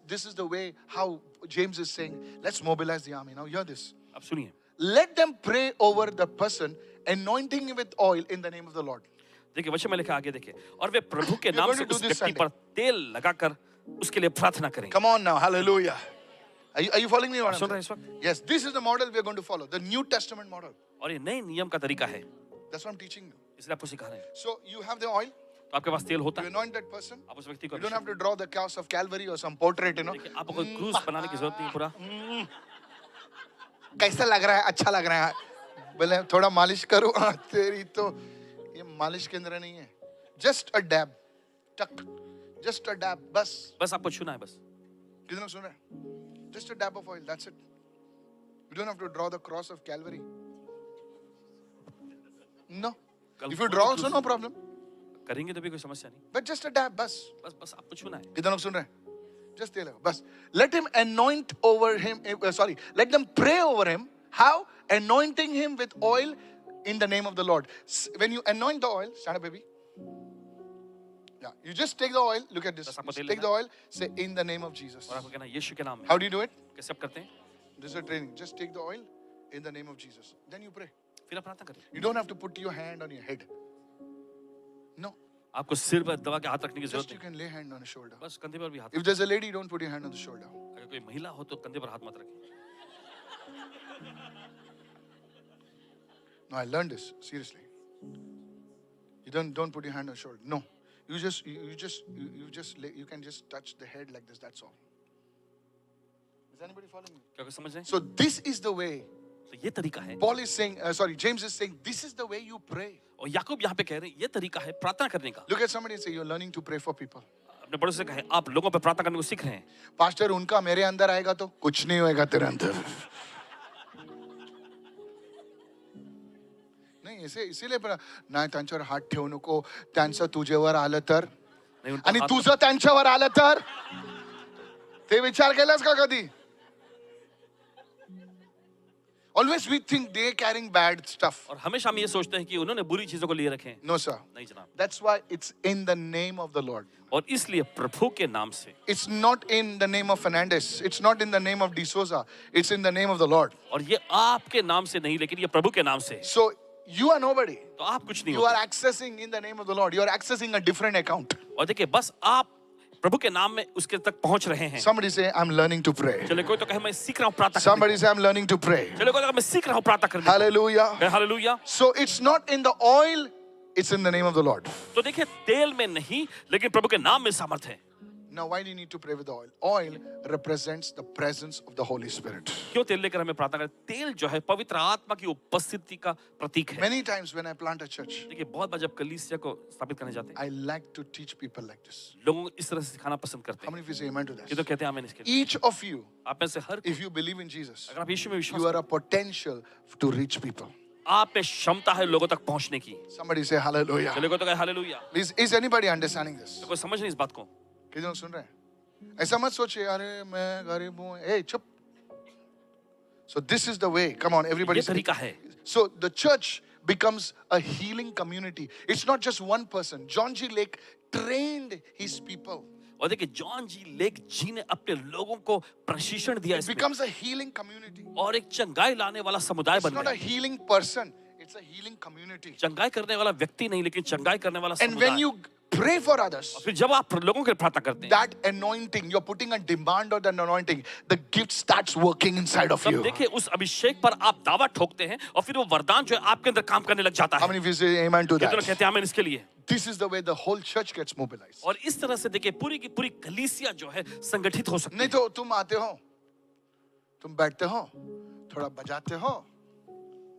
Speaker 1: this is the way how James is saying, let's mobilize the army. Now hear this.
Speaker 2: आप सुनिए.
Speaker 1: Let them pray over the person, anointing him with oil in the name of the Lord.
Speaker 2: देखिए वचन में लिखा आगे देखिए और वे प्रभु के
Speaker 1: We are
Speaker 2: नाम
Speaker 1: going
Speaker 2: से
Speaker 1: to do
Speaker 2: उस
Speaker 1: this
Speaker 2: व्यक्ति
Speaker 1: Sunday.
Speaker 2: पर तेल लगाकर उसके लिए प्रार्थना करें.
Speaker 1: Come on now, hallelujah. Are you following me? What
Speaker 2: soon
Speaker 1: I'm
Speaker 2: रहे हैं
Speaker 1: saying?
Speaker 2: इस वक्त?
Speaker 1: Yes, this is the model we are going to follow, the New Testament model.
Speaker 2: और ये नए नियम का तरीका है.
Speaker 1: That's what I'm teaching you.
Speaker 2: इसलिए आपको सिखा रहे हैं.
Speaker 1: So you have the oil,
Speaker 2: तो आपके पास तेल होता
Speaker 1: you
Speaker 2: है.
Speaker 1: anoint that person.
Speaker 2: आप उस व्यक्ति को
Speaker 1: You don't have to draw the cross of Calvary or some portrait, you know.
Speaker 2: देखिए आपको कोई क्रूस बनाने की जरूरत नहीं है पूरा.
Speaker 1: कैसा लग रहा है? अच्छा लग रहा है. बोले थोड़ा मालिश करो. तेरी तो ये मालिश के अंदर नहीं है. Just a dab, tuck. Just a dab, बस.
Speaker 2: बस आपको छूना है बस.
Speaker 1: कितने लोग सुन रहे हैं? Just a dab of oil, that's it. You don't have to draw the cross of Calvary. No. If you draw also, no problem.
Speaker 2: करेंगे तो भी कोई समस्या नहीं.
Speaker 1: But just a dab, बस.
Speaker 2: बस आपको छूना है.
Speaker 1: कितने लोग सुन रहे हैं? Just तेल लगा, बस. Let him anoint over him. Let them pray over him. How? Anointing him with oil in the name of the Lord. When you anoint the oil, stand up, baby. Yeah, you just take the oil. Look at this.
Speaker 2: बस आपको
Speaker 1: Just
Speaker 2: तेल
Speaker 1: take the
Speaker 2: लेना
Speaker 1: oil. Say in the name of Jesus.
Speaker 2: और आपको कहना है यीशु के नाम में.
Speaker 1: How do you do it?
Speaker 2: कैसे आप करते हैं?
Speaker 1: This is a training. Just take the oil in the name of Jesus. Then you pray.
Speaker 2: फिर आप प्रार्थना करें.
Speaker 1: You don't have to put your hand on your head. No.
Speaker 2: आपको सिर पर दबा के हाथ रखने की जरूरत
Speaker 1: Just you
Speaker 2: नहीं.
Speaker 1: can lay hand on your shoulder.
Speaker 2: बस कंधे पर भी हाथ.
Speaker 1: If there's a lady, don't put your hand on the shoulder.
Speaker 2: अगर कोई महिला हो तो कंधे पर हाथ मत रखें.
Speaker 1: No, I learned this seriously. You don't put your hand on your shoulder. No. You can just touch the head like this. That's all. Is anybody following me?
Speaker 2: क्या कोई समझ रहे हैं?
Speaker 1: So this is the way.
Speaker 2: तो ये तरीका है.
Speaker 1: Paul is saying, James is saying, this is the way you pray.
Speaker 2: और याकूब यहाँ पे कह रहे हैं ये तरीका है प्रार्थना करने का.
Speaker 1: Look at somebody and say, you're learning to pray for people.
Speaker 2: अपने बड़ों से कहें आप लोगों पे प्रार्थना करने को सीख रहे हैं.
Speaker 1: Pastor, उनका मेरे अंदर आएगा तो कुछ नहीं होएगा तेरे अंदर. नाही इसीलिए नाही त्यांच्यावर हात ठेवू नको. त्यांचं तुझ्यावर आलं तर
Speaker 2: नहीं उनका
Speaker 1: आणि
Speaker 2: हाथ-
Speaker 1: तुझं त्यांच्यावर आलं तर ते विचार केलास का कधी? Always we think they're carrying bad stuff.
Speaker 2: और हमेशा हम ये सोचते हैं कि उन्होंने बुरी चीजों को लिए रखे हैं।
Speaker 1: No, sir.
Speaker 2: नहीं जनाब।
Speaker 1: That's why it's in the name of the Lord.
Speaker 2: और इसलिए प्रभु के नाम से,
Speaker 1: It's not in the name of Fernandez. It's not in the name of D'Souza. It's in the name of the Lord.
Speaker 2: और ये आपके नाम से नहीं, लेकिन ये प्रभु के नाम से है।
Speaker 1: So you are nobody.
Speaker 2: तो आप कुछ नहीं
Speaker 1: You are
Speaker 2: होते।
Speaker 1: accessing in the name of the Lord. You are accessing a different account.
Speaker 2: और देखिए, बस आप प्रभु के नाम में उसके तक पहुंच रहे हैं।
Speaker 1: Somebody say, I'm learning to pray.
Speaker 2: चले कोई तो कहे मैं सीख रहा हूँ प्रार्थना करने।
Speaker 1: Somebody say, I'm learning to pray.
Speaker 2: चले कोई तो कहे मैं सीख रहा हूँ प्रार्थना करने।
Speaker 1: Hallelujah.
Speaker 2: Hallelujah.
Speaker 1: So it's not in the oil, it's in the name of the Lord.
Speaker 2: तो देखिए, तेल में नहीं, लेकिन प्रभु के नाम में सामर्थ है।
Speaker 1: Now, why do you need to pray with the oil? Oil represents the presence of the Holy Spirit.
Speaker 2: क्यों तेल लेकर हमें प्रार्थना करें? तेल जो है पवित्र आत्मा की उपस्थिति का प्रतीक है।
Speaker 1: Many times when I plant a church,
Speaker 2: देखिए, बहुत बार जब कलीसिया को स्थापित करने जाते हैं,
Speaker 1: I like to teach people like this.
Speaker 2: लोगों को इस तरह से सिखाना पसंद करते
Speaker 1: How
Speaker 2: हैं।
Speaker 1: many of you say amen to
Speaker 2: ये
Speaker 1: this?
Speaker 2: तो कहते हैं आमीन इसके लिए।
Speaker 1: Each of you,
Speaker 2: आप में से हर,
Speaker 1: if you believe in Jesus,
Speaker 2: अगर आप यीशु में विश्वास
Speaker 1: you are a potential to reach people.
Speaker 2: आप में क्षमता है लोगों तक पहुंचने की।
Speaker 1: Somebody say hallelujah.
Speaker 2: चले कोई तो कहे hallelujah.
Speaker 1: Is anybody understanding this?
Speaker 2: तो कोई समझ नहीं इस बात को।
Speaker 1: कितने लोग सुन रहे हैं? ऐसा मत सोचिए, अरे मैं गरीब हूँ। Hey, चुप. So this is the way. Come on, everybody.
Speaker 2: ये तरीका है।
Speaker 1: So the church becomes a healing community. It's not just one person. John G. Lake trained his people.
Speaker 2: और देखिए, जॉन जी लेक जी ने अपने लोगों को प्रशिक्षण दिया
Speaker 1: It
Speaker 2: इसमें,
Speaker 1: becomes a healing community.
Speaker 2: और एक चंगाई लाने वाला समुदाय
Speaker 1: It's
Speaker 2: बन
Speaker 1: not a
Speaker 2: गया।
Speaker 1: healing person. It's a healing community.
Speaker 2: चंगाई करने वाला व्यक्ति नहीं, लेकिन चंगाई करने वाला
Speaker 1: And when
Speaker 2: समुदाय।
Speaker 1: you pray for others,
Speaker 2: फिर जब आप लोगों के लिए प्रार्थना करते हैं,
Speaker 1: that anointing, you're putting a demand on the anointing, the gift starts working inside of
Speaker 2: तब
Speaker 1: you.
Speaker 2: देखिए उस अभिषेक पर आप दावा ठोकते हैं, और फिर वो वरदान जो है आपके अंदर काम करने लग जाता
Speaker 1: How
Speaker 2: है।
Speaker 1: many of you say amen to
Speaker 2: कितने लोग
Speaker 1: that?
Speaker 2: कहते हैं आमीन इसके लिए।
Speaker 1: This is the way the whole church gets mobilized.
Speaker 2: और इस तरह से देखिए पूरी की पूरी कलीसिया जो है संगठित हो सकती
Speaker 1: नहीं
Speaker 2: है।
Speaker 1: तो तुम आते हो, तुम बैठते हो, थोड़ा बजाते हो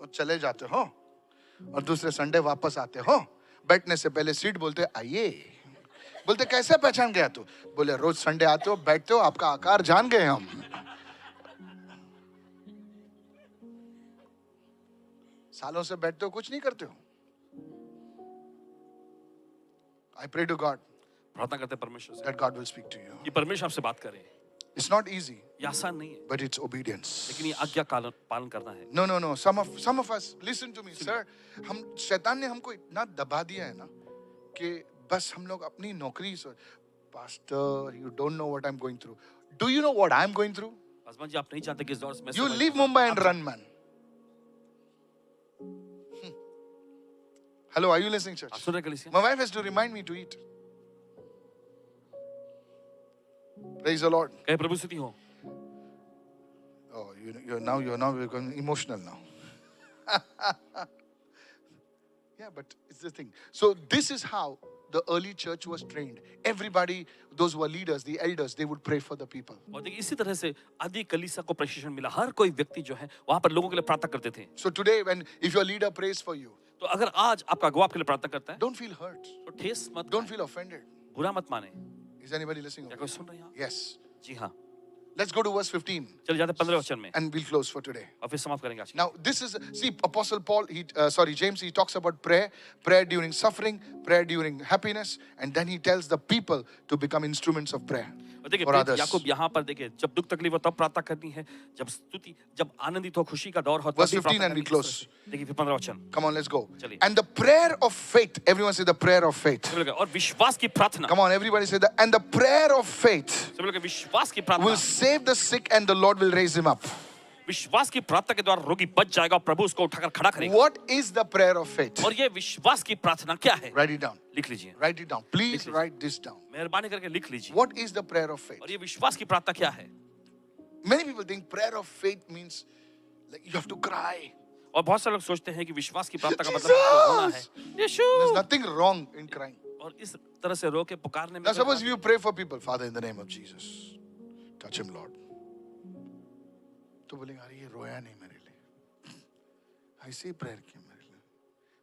Speaker 1: और चले जाते हो, और दूसरे संडे वापस आते हो। बैठने से पहले सीट बोलते आइए, बोलते कैसे पहचान गया तू? बोले रोज संडे आते हो, बैठते हो, आपका आकार जान गए हम। सालों से बैठते हो, कुछ नहीं करते हो। I pray to God
Speaker 2: प्रार्थना करते हैं परमेश्वर से
Speaker 1: that God will speak to you.
Speaker 2: कि परमेश्वर आपसे बात करे।
Speaker 1: It's not easy,
Speaker 2: ये आसान नहीं है,
Speaker 1: but it's obedience.
Speaker 2: लेकिन ये आज्ञा पालन करना है।
Speaker 1: No, no, no. Some of us, listen to me, sir. हम शैतान ने हमको इतना दबा दिया है ना कि बस हम लोग अपनी नौकरी से, Pastor, you don't know what I'm going through. Do you know what I'm going through?
Speaker 2: आसमान जी, आप नहीं जानते किस दौर से मैं
Speaker 1: You
Speaker 2: समझ-
Speaker 1: leave Mumbai and run, man. Hello, are you listening, church?
Speaker 2: आप सुन रहे हैं कलीसिया?
Speaker 1: My wife has to remind me to eat. Praise the Lord.
Speaker 2: कहे प्रभु स्तुति हो।
Speaker 1: Oh, you're now becoming emotional now. Yeah, but it's the thing. So this is how the early church was trained. Everybody, those who were leaders, the elders, they would pray for the people.
Speaker 2: और देखिए इसी तरह से आदि कलीसिया को प्रशिक्षण मिला। हर कोई व्यक्ति जो है वहां पर लोगों के लिए प्रार्थना करते थे।
Speaker 1: So today, if your leader prays for you,
Speaker 2: तो अगर आज आपका अगुवा आपके लिए प्रार्थना करता है,
Speaker 1: don't feel hurt.
Speaker 2: तो ठेस मत,
Speaker 1: Don't feel offended.
Speaker 2: बुरा मत माने।
Speaker 1: Is anybody listening?
Speaker 2: क्या कोई सुन रहे हैं आप?
Speaker 1: Yes.
Speaker 2: जी हाँ।
Speaker 1: Let's go to verse 15
Speaker 2: चलिए जाते हैं 15 वचन में,
Speaker 1: and we'll close for today.
Speaker 2: और फिर समाप्त करेंगे आज।
Speaker 1: Now, this is, see, Apostle Paul, James, he talks about prayer during suffering, prayer during happiness, and then he tells the people to become instruments of prayer
Speaker 2: और देखिए
Speaker 1: for others.
Speaker 2: याकूब यहाँ पर देखिए, जब दुख तकलीफ हो तब प्रार्थना करनी है, जब स्तुति, जब आनंदित हो, खुशी का दौर हो तब
Speaker 1: Verse
Speaker 2: भी
Speaker 1: 15
Speaker 2: प्रार्थना
Speaker 1: and we
Speaker 2: करनी है।
Speaker 1: close.
Speaker 2: देखिए फिर 15 वचन।
Speaker 1: Come on, let's go.
Speaker 2: चलिए।
Speaker 1: And the prayer of faith, everyone say the prayer of faith.
Speaker 2: सभी लोग और विश्वास की प्रार्थना,
Speaker 1: Come on, everybody say that. And the prayer of faith
Speaker 2: सभी लोग विश्वास की
Speaker 1: will
Speaker 2: प्रार्थना,
Speaker 1: save the sick and the Lord will raise him up.
Speaker 2: विश्वास की प्रार्थना के द्वारा रोगी बच जाएगा और प्रभु उसको उठाकर खड़ा करेगा।
Speaker 1: What is the prayer of faith?
Speaker 2: और ये विश्वास की प्रार्थना क्या है?
Speaker 1: Write it down.
Speaker 2: लिख लीजिए,
Speaker 1: Write it down. Please
Speaker 2: लीजिए।
Speaker 1: write this down.
Speaker 2: मेहरबानी करके लिख लीजिए।
Speaker 1: What is the prayer of faith?
Speaker 2: और ये विश्वास की प्रार्थना क्या है?
Speaker 1: Many people think prayer of faith means like you have to cry.
Speaker 2: और बहुत सारे लोग सोचते हैं कि विश्वास की प्रार्थना का मतलब आपको रोना है। यीशु।
Speaker 1: There's nothing wrong in crying.
Speaker 2: और इस तरह से रो के पुकारने में
Speaker 1: Now suppose you pray for people, Father, in the name of Jesus, touch him, Lord. तो बोलेंगे अरे ये रोया नहीं मेरे लिए, ऐसे ही प्रेयर किया मेरे लिए.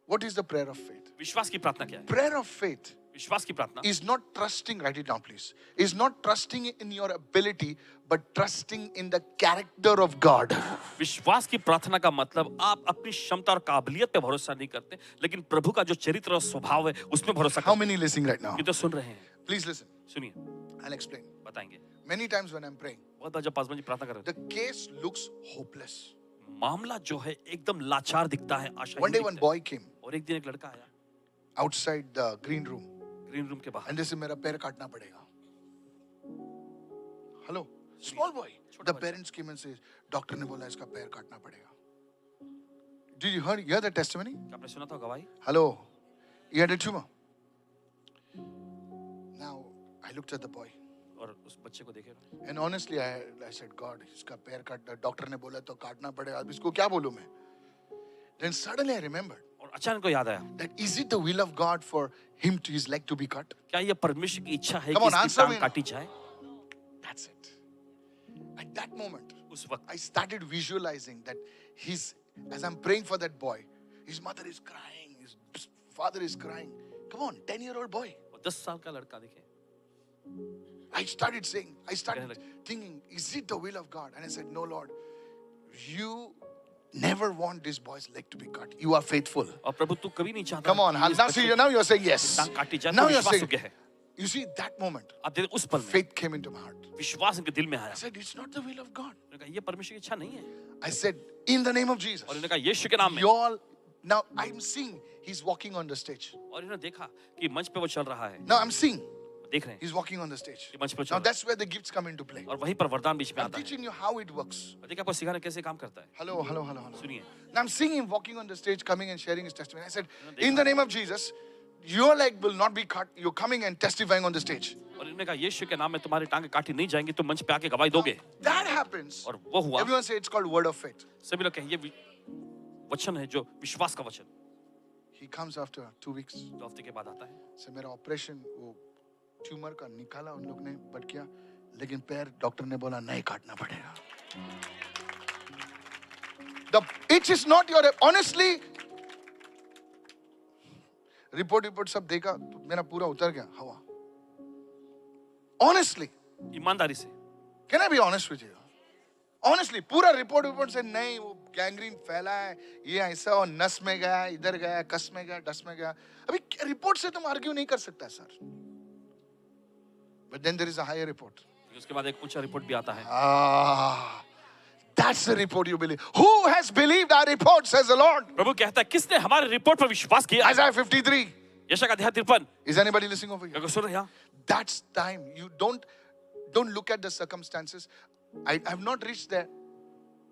Speaker 1: What is the prayer of faith?
Speaker 2: विश्वास की प्रार्थना क्या है?
Speaker 1: Prayer of faith
Speaker 2: विश्वास की प्रार्थना
Speaker 1: is not trusting, write it down please, is not trusting in your ability, but trusting in the character of God.
Speaker 2: विश्वास की प्रार्थना का मतलब आप अपनी क्षमता और काबिलियत पे भरोसा नहीं करते, लेकिन प्रभु का जो चरित्र और स्वभाव है उसमें भरोसा
Speaker 1: How
Speaker 2: करते
Speaker 1: many listening right now?
Speaker 2: हैं। ये तो सुन रहे हैं,
Speaker 1: Please listen.
Speaker 2: सुनिए,
Speaker 1: I'll explain.
Speaker 2: बताएंगे।
Speaker 1: Many times when I'm praying,
Speaker 2: बहुत बार जब पासवान जी प्रार्थना कर रहे
Speaker 1: the case looks hopeless.
Speaker 2: थे, मामला जो है एकदम लाचार दिखता है, आशा
Speaker 1: One day one boy came
Speaker 2: और एक दिन एक लड़का आया
Speaker 1: outside the green room
Speaker 2: green room के बाहर
Speaker 1: and this मेरा पैर काटना पड़ेगा. Hello, small boy. The parents came and says, doctor ने बोला इसका पैर काटना पड़ेगा. Did you hear the testimony?
Speaker 2: आपने सुना था गवाही?
Speaker 1: Hello, he had a tumor. Now I looked at the boy.
Speaker 2: और उस बच्चे को देखे
Speaker 1: And honestly, I said, God, इसका पैर काटना, डॉक्टर ने बोला तो काटना पड़ेगा. अब इसको क्या बोलूं मैं? Then suddenly I remembered
Speaker 2: और अचानक को याद आया
Speaker 1: that is it the will of God for him to his leg to be cut?
Speaker 2: क्या ये परमेश्वर की इच्छा है
Speaker 1: Come
Speaker 2: कि
Speaker 1: on,
Speaker 2: इसकी
Speaker 1: answer
Speaker 2: टांग
Speaker 1: me now.
Speaker 2: काटी जाए?
Speaker 1: That's it. At that moment,
Speaker 2: उस वक्त
Speaker 1: I started visualizing that as I'm praying for that boy, his mother is crying, his father is crying. Come on, 10-year-old boy.
Speaker 2: और 10 साल का लड़का देखे
Speaker 1: I started thinking, is it the will of God? And I said, no, Lord, you never want this boy's leg to be cut. You are faithful.
Speaker 2: और प्रभु तू कभी नहीं चाहता
Speaker 1: Come on,
Speaker 2: कि इस
Speaker 1: now you're saying yes.
Speaker 2: टांग काटी जाए
Speaker 1: Now
Speaker 2: तो
Speaker 1: you're
Speaker 2: विश्वास
Speaker 1: saying,
Speaker 2: योग्य है
Speaker 1: you see, that moment,
Speaker 2: आप देखते उस पल में
Speaker 1: faith came into my heart.
Speaker 2: विश्वास इनके दिल में आया
Speaker 1: I said, it's not the will of God.
Speaker 2: उन्होंने कहा ये परमेश्वर की इच्छा नहीं है
Speaker 1: I said, in the name of Jesus.
Speaker 2: और इन्होंने कहा यीशु के नाम में
Speaker 1: Now I'm seeing he's walking on the stage.
Speaker 2: और इन्होंने देखा कि मंच पे वो चल रहा है
Speaker 1: Now I'm seeing
Speaker 2: देख रहे हैं
Speaker 1: he's walking on the stage.
Speaker 2: कि मंच पे चल
Speaker 1: Now
Speaker 2: रहा
Speaker 1: that's where the gifts come into play.
Speaker 2: है और वहीं पर वरदान बीच में
Speaker 1: I'm
Speaker 2: आता है
Speaker 1: teaching you how it works.
Speaker 2: और देखिए आपको सिखाने कैसे काम करता है
Speaker 1: Hello.
Speaker 2: सुनिए
Speaker 1: Now I'm seeing him walking on the stage, coming and sharing his testimony. I said, in the name of Jesus, your leg will not be cut. You're coming and testifying on the stage.
Speaker 2: और इन्होंने कहा यीशु के नाम में तुम्हारी टांगे काटी नहीं जाएंगी तुम मंच पे आके गवाही दोगे
Speaker 1: That happens.
Speaker 2: और वो हुआ
Speaker 1: Everyone say it's called word of faith.
Speaker 2: सभी लोग कहें ये वचन है जो विश्वास का वचन
Speaker 1: He comes after 2 weeks.
Speaker 2: 2 हफ्ते के बाद आता है
Speaker 1: से मेरा ऑपरेशन वो ट्यूमर का निकाला उन लोग ने बट किया लेकिन पैर डॉक्टर ने बोला नहीं काटना पड़ेगा. The itch is not your honestly report सब देखा तो मेरा पूरा उतर गया हवा. Honestly,
Speaker 2: ईमानदारी से
Speaker 1: can I be honest with you? Honestly, पूरा रिपोर्ट से नहीं वो गैंग्रीन फैला है ये ऐसा और नस में गया इधर गया कस में गया डस में गया. अभी रिपोर्ट से तुम आर्ग्यू नहीं कर सकता sir. But then there is a higher report.
Speaker 2: उसके बाद एक ऊंचा रिपोर्ट भी आता है
Speaker 1: That's the report you believe. Who has believed our report, says the Lord?
Speaker 2: प्रभु कहता है किसने हमारे रिपोर्ट पर विश्वास किया
Speaker 1: Isaiah 53.
Speaker 2: यशा का अध्याय 53
Speaker 1: Is anybody listening over here?
Speaker 2: क्या सुन रहे हैं
Speaker 1: That's time. You don't look at the circumstances. I have not reached there,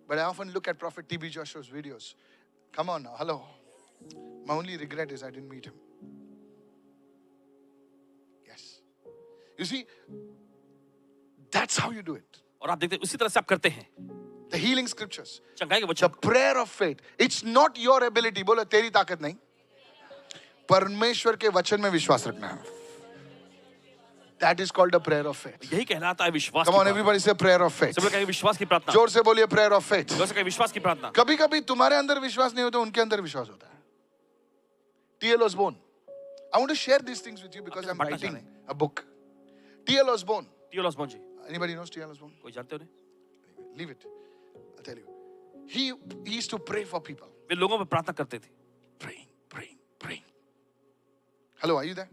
Speaker 1: but I often look at Prophet T.B. Joshua's videos. Come on now, hello. My only regret is I didn't meet him. Yes. You see, that's how you do it.
Speaker 2: और आप देखते हैं उसी तरह से आप करते हैं
Speaker 1: The healing scriptures.
Speaker 2: चंगाई के
Speaker 1: The
Speaker 2: वचन
Speaker 1: prayer of faith. It's not your ability. बोलो तेरी ताकत नहीं. परमेश्वर के वचन में विश्वास रखना है. That is called a prayer of faith.
Speaker 2: यही कहलाता है विश्वास
Speaker 1: Come
Speaker 2: की
Speaker 1: on,
Speaker 2: प्रार्थना.
Speaker 1: everybody say prayer of faith.
Speaker 2: सब लोग कहें विश्वास की प्रार्थना
Speaker 1: जोर से बोलिए prayer of faith.
Speaker 2: जोर से कहें विश्वास की प्रार्थना
Speaker 1: कभी-कभी तुम्हारे अंदर विश्वास नहीं होता उनके अंदर विश्वास होता है. T.L. Osborne. I want to share these things with you because I'm
Speaker 2: बांटना
Speaker 1: writing
Speaker 2: चाह
Speaker 1: a book. T.L. Osborne.
Speaker 2: T L. Osborne ji
Speaker 1: Anybody knows T.L. Osborne?
Speaker 2: कोई जानते हो नहीं
Speaker 1: Leave it. I'll tell you. He used to pray for people.
Speaker 2: वे लोगों पर प्रार्थना करते थे
Speaker 1: Praying. Hello, are you there?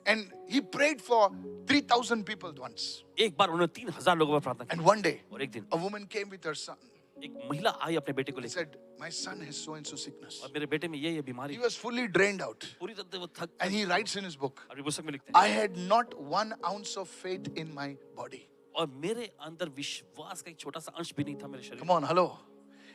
Speaker 1: And he prayed for 3,000 people once.
Speaker 2: एक बार उन्होंने 3,000 लोगों पर प्रार्थना की
Speaker 1: And one day,
Speaker 2: और एक दिन
Speaker 1: a woman came with her son.
Speaker 2: एक महिला आई अपने बेटे को
Speaker 1: He
Speaker 2: लेकर
Speaker 1: said, my son has so and so sickness.
Speaker 2: और मेरे बेटे में ये बीमारी
Speaker 1: He was fully drained out.
Speaker 2: पूरी तरह से वो थक
Speaker 1: And he writes in his book,
Speaker 2: अपनी पुस्तक में लिखते हैं
Speaker 1: I had not 1 ounce of faith in my body.
Speaker 2: और मेरे अंदर विश्वास का एक छोटा सा अंश भी नहीं था मेरे शरीर
Speaker 1: Come on, hello.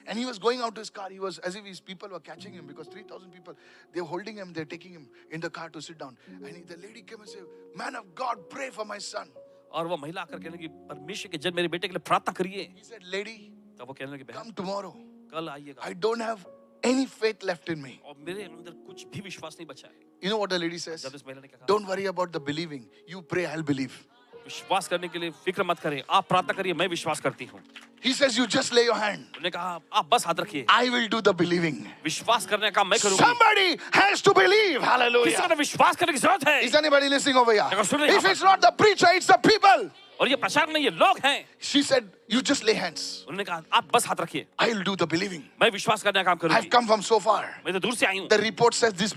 Speaker 1: And he was going out to his car. He was as if his people were catching him because 3,000 people, they're holding him, they're taking him in the car to sit down. And the lady came and said, man of God, pray for my son.
Speaker 2: और वो महिला आकर कहने लगी परमेश्वर के जन मेरे बेटे के लिए प्रार्थना करिए
Speaker 1: He said, lady,
Speaker 2: तब वो कहने लगी बहन
Speaker 1: come tomorrow.
Speaker 2: कल आइएगा
Speaker 1: I don't have any faith left in me.
Speaker 2: और मेरे अंदर कुछ भी विश्वास नहीं बचा है
Speaker 1: You know what the lady says?
Speaker 2: जब इस महिला ने क्या कहा
Speaker 1: Don't worry about the believing. You pray, I'll believe.
Speaker 2: विश्वास करने के लिए फिक्र मत करें आप प्रार्थना करिए मैं विश्वास करती हूँ
Speaker 1: He says, you just lay your hand.
Speaker 2: उन्होंने कहा आप बस हाथ रखिए
Speaker 1: I will do the believing.
Speaker 2: विश्वास करने का काम मैं करूँगी
Speaker 1: Somebody has to believe.
Speaker 2: किसी को
Speaker 1: Hallelujah.
Speaker 2: तो विश्वास करने की जरूरत है
Speaker 1: Is anybody listening over here?
Speaker 2: देखो, सुन रहे हैं
Speaker 1: If
Speaker 2: आप?
Speaker 1: it's not the preacher, it's the people.
Speaker 2: और ये प्रचारक नहीं, ये लोग हैं।
Speaker 1: She said, you just lay hands.
Speaker 2: उन्होंने कहा आप बस हाथ रखिए,
Speaker 1: I'll do the believing.
Speaker 2: मैं विश्वास करने का काम
Speaker 1: I've
Speaker 2: करूंगी।
Speaker 1: come from so far.
Speaker 2: मैं तो दूर से आई हूँ।
Speaker 1: The report says this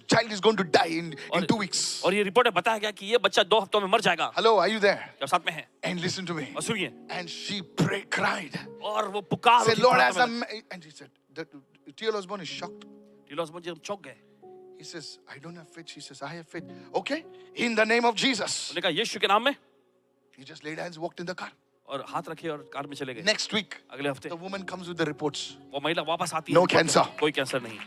Speaker 1: child is going to die in 2 weeks.
Speaker 2: और ये रिपोर्ट में बताया गया कि ये बच्चा 2 हफ्तों में मर जाएगा।
Speaker 1: Hello, are you there?
Speaker 2: जब साथ में है
Speaker 1: And listen to me.
Speaker 2: और सुनिए,
Speaker 1: And she cried.
Speaker 2: और वो पुकार
Speaker 1: Said,
Speaker 2: उठी
Speaker 1: Lord,
Speaker 2: प्रार्थना
Speaker 1: as a
Speaker 2: में।
Speaker 1: man, and he said, T.L. Osborne is shocked.
Speaker 2: टीलोस मुझे चौंक गए।
Speaker 1: He says, I don't have faith. She says, I have faith. Okay, in the name of Jesus.
Speaker 2: उन्होंने कहा यीशु के नाम में,
Speaker 1: He just laid hands, walked in the car.
Speaker 2: और हाथ रखे और कार में चले गए।
Speaker 1: Next week,
Speaker 2: अगले हफ्ते
Speaker 1: the woman comes with the reports.
Speaker 2: वो महिला वापस आती है।
Speaker 1: No cancer.
Speaker 2: कोई कैंसर नहीं।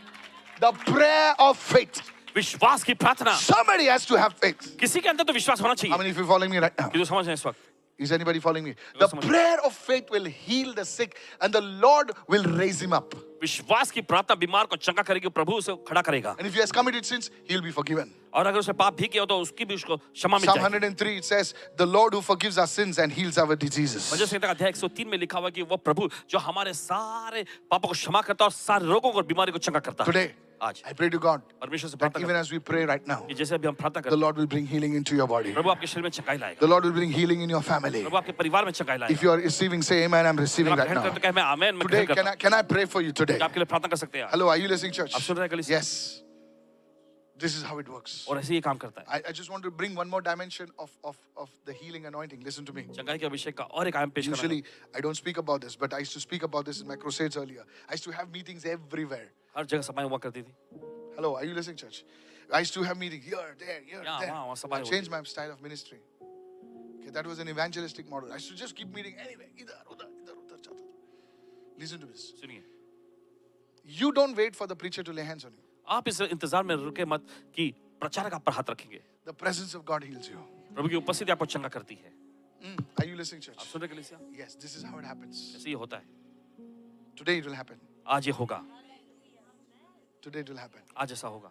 Speaker 1: The prayer of faith.
Speaker 2: विश्वास की प्रार्थना।
Speaker 1: Somebody has to have faith.
Speaker 2: किसी के अंदर तो विश्वास होना
Speaker 1: How
Speaker 2: चाहिए।
Speaker 1: many of you following me right now?
Speaker 2: कि जो समझ रहे हैं इस वक्त,
Speaker 1: Is anybody following me? The prayer of faith will heal the sick and the Lord will raise him up.
Speaker 2: विश्वास की प्रार्थना बीमार को चंगा करेगी, प्रभु उसे खड़ा करेगा।
Speaker 1: And if he has committed sins, he'll be forgiven.
Speaker 2: और अगर उसे पाप भी किया हो तो उसकी भी उसको क्षमा मिल
Speaker 1: Psalm
Speaker 2: जाएगी।
Speaker 1: 103, it says, the Lord who forgives our sins and heals our diseases.
Speaker 2: भजन संहिता का अध्याय 103 में लिखा हुआ कि वो प्रभु जो हमारे सारे पापों को क्षमा करता है और सारे रोगों और बीमारी को चंगा करता है।
Speaker 1: Today,
Speaker 2: आज
Speaker 1: I pray to God
Speaker 2: परमेश्वर से
Speaker 1: that
Speaker 2: प्रार्थना
Speaker 1: even
Speaker 2: करता
Speaker 1: as we pray right now,
Speaker 2: हूं कि जैसे अभी हम प्रार्थना
Speaker 1: the
Speaker 2: करते
Speaker 1: Lord will bring healing into your body.
Speaker 2: हैं, प्रभु आपके शरीर में चंगाई लाएगा,
Speaker 1: The Lord will bring healing in your family.
Speaker 2: प्रभु आपके परिवार में चंगाई लाएगा।
Speaker 1: If you are receiving, say amen, I'm receiving
Speaker 2: आप
Speaker 1: right
Speaker 2: ग्रहण
Speaker 1: now.
Speaker 2: करते हैं, कहें मैं आमेन, मैं
Speaker 1: Today,
Speaker 2: ग्रहण करता हूं।
Speaker 1: can I pray for you today?
Speaker 2: क्या आपके लिए प्रार्थना कर सकते हैं?
Speaker 1: Hello, are you listening, church?
Speaker 2: आप सुन रहे हैं कलीसिया?
Speaker 1: Yes. This is how it works.
Speaker 2: और ऐसे ही काम करता है।
Speaker 1: I just want to bring one more dimension of the healing anointing. Listen to me.
Speaker 2: चंगाई के अभिषेक का और एक आयाम पेश करना।
Speaker 1: Usually, I don't speak about this, but I used to speak about this in my crusades earlier. I used to have meetings everywhere.
Speaker 2: हर जगह सभाएं हुआ करती थी।
Speaker 1: Hello, are you listening, church? I used to have meetings here, there, here,
Speaker 2: Yeah,
Speaker 1: there.
Speaker 2: wow,
Speaker 1: I
Speaker 2: सभाएं होती
Speaker 1: changed my style of ministry. Okay, that was an evangelistic model. I used to just keep meeting anyway. Idhar, udhar, idhar, udhar, chata tha. Listen to this.
Speaker 2: सुनिए,
Speaker 1: You don't wait for the preacher to lay hands on you.
Speaker 2: आप इस इंतजार में रुके मत कि प्रचारक आप पर हाथ रखेंगे।
Speaker 1: The presence of God heals you.
Speaker 2: प्रभु की उपस्थिति आपको चंगा करती है।
Speaker 1: Are you listening, church?
Speaker 2: आप सुन रहे हैं कलीसिया?
Speaker 1: Yes, this is how it happens.
Speaker 2: ऐसे ही होता है।
Speaker 1: Today it will happen.
Speaker 2: आज ये होगा,
Speaker 1: Today it will happen.
Speaker 2: आज ऐसा होगा।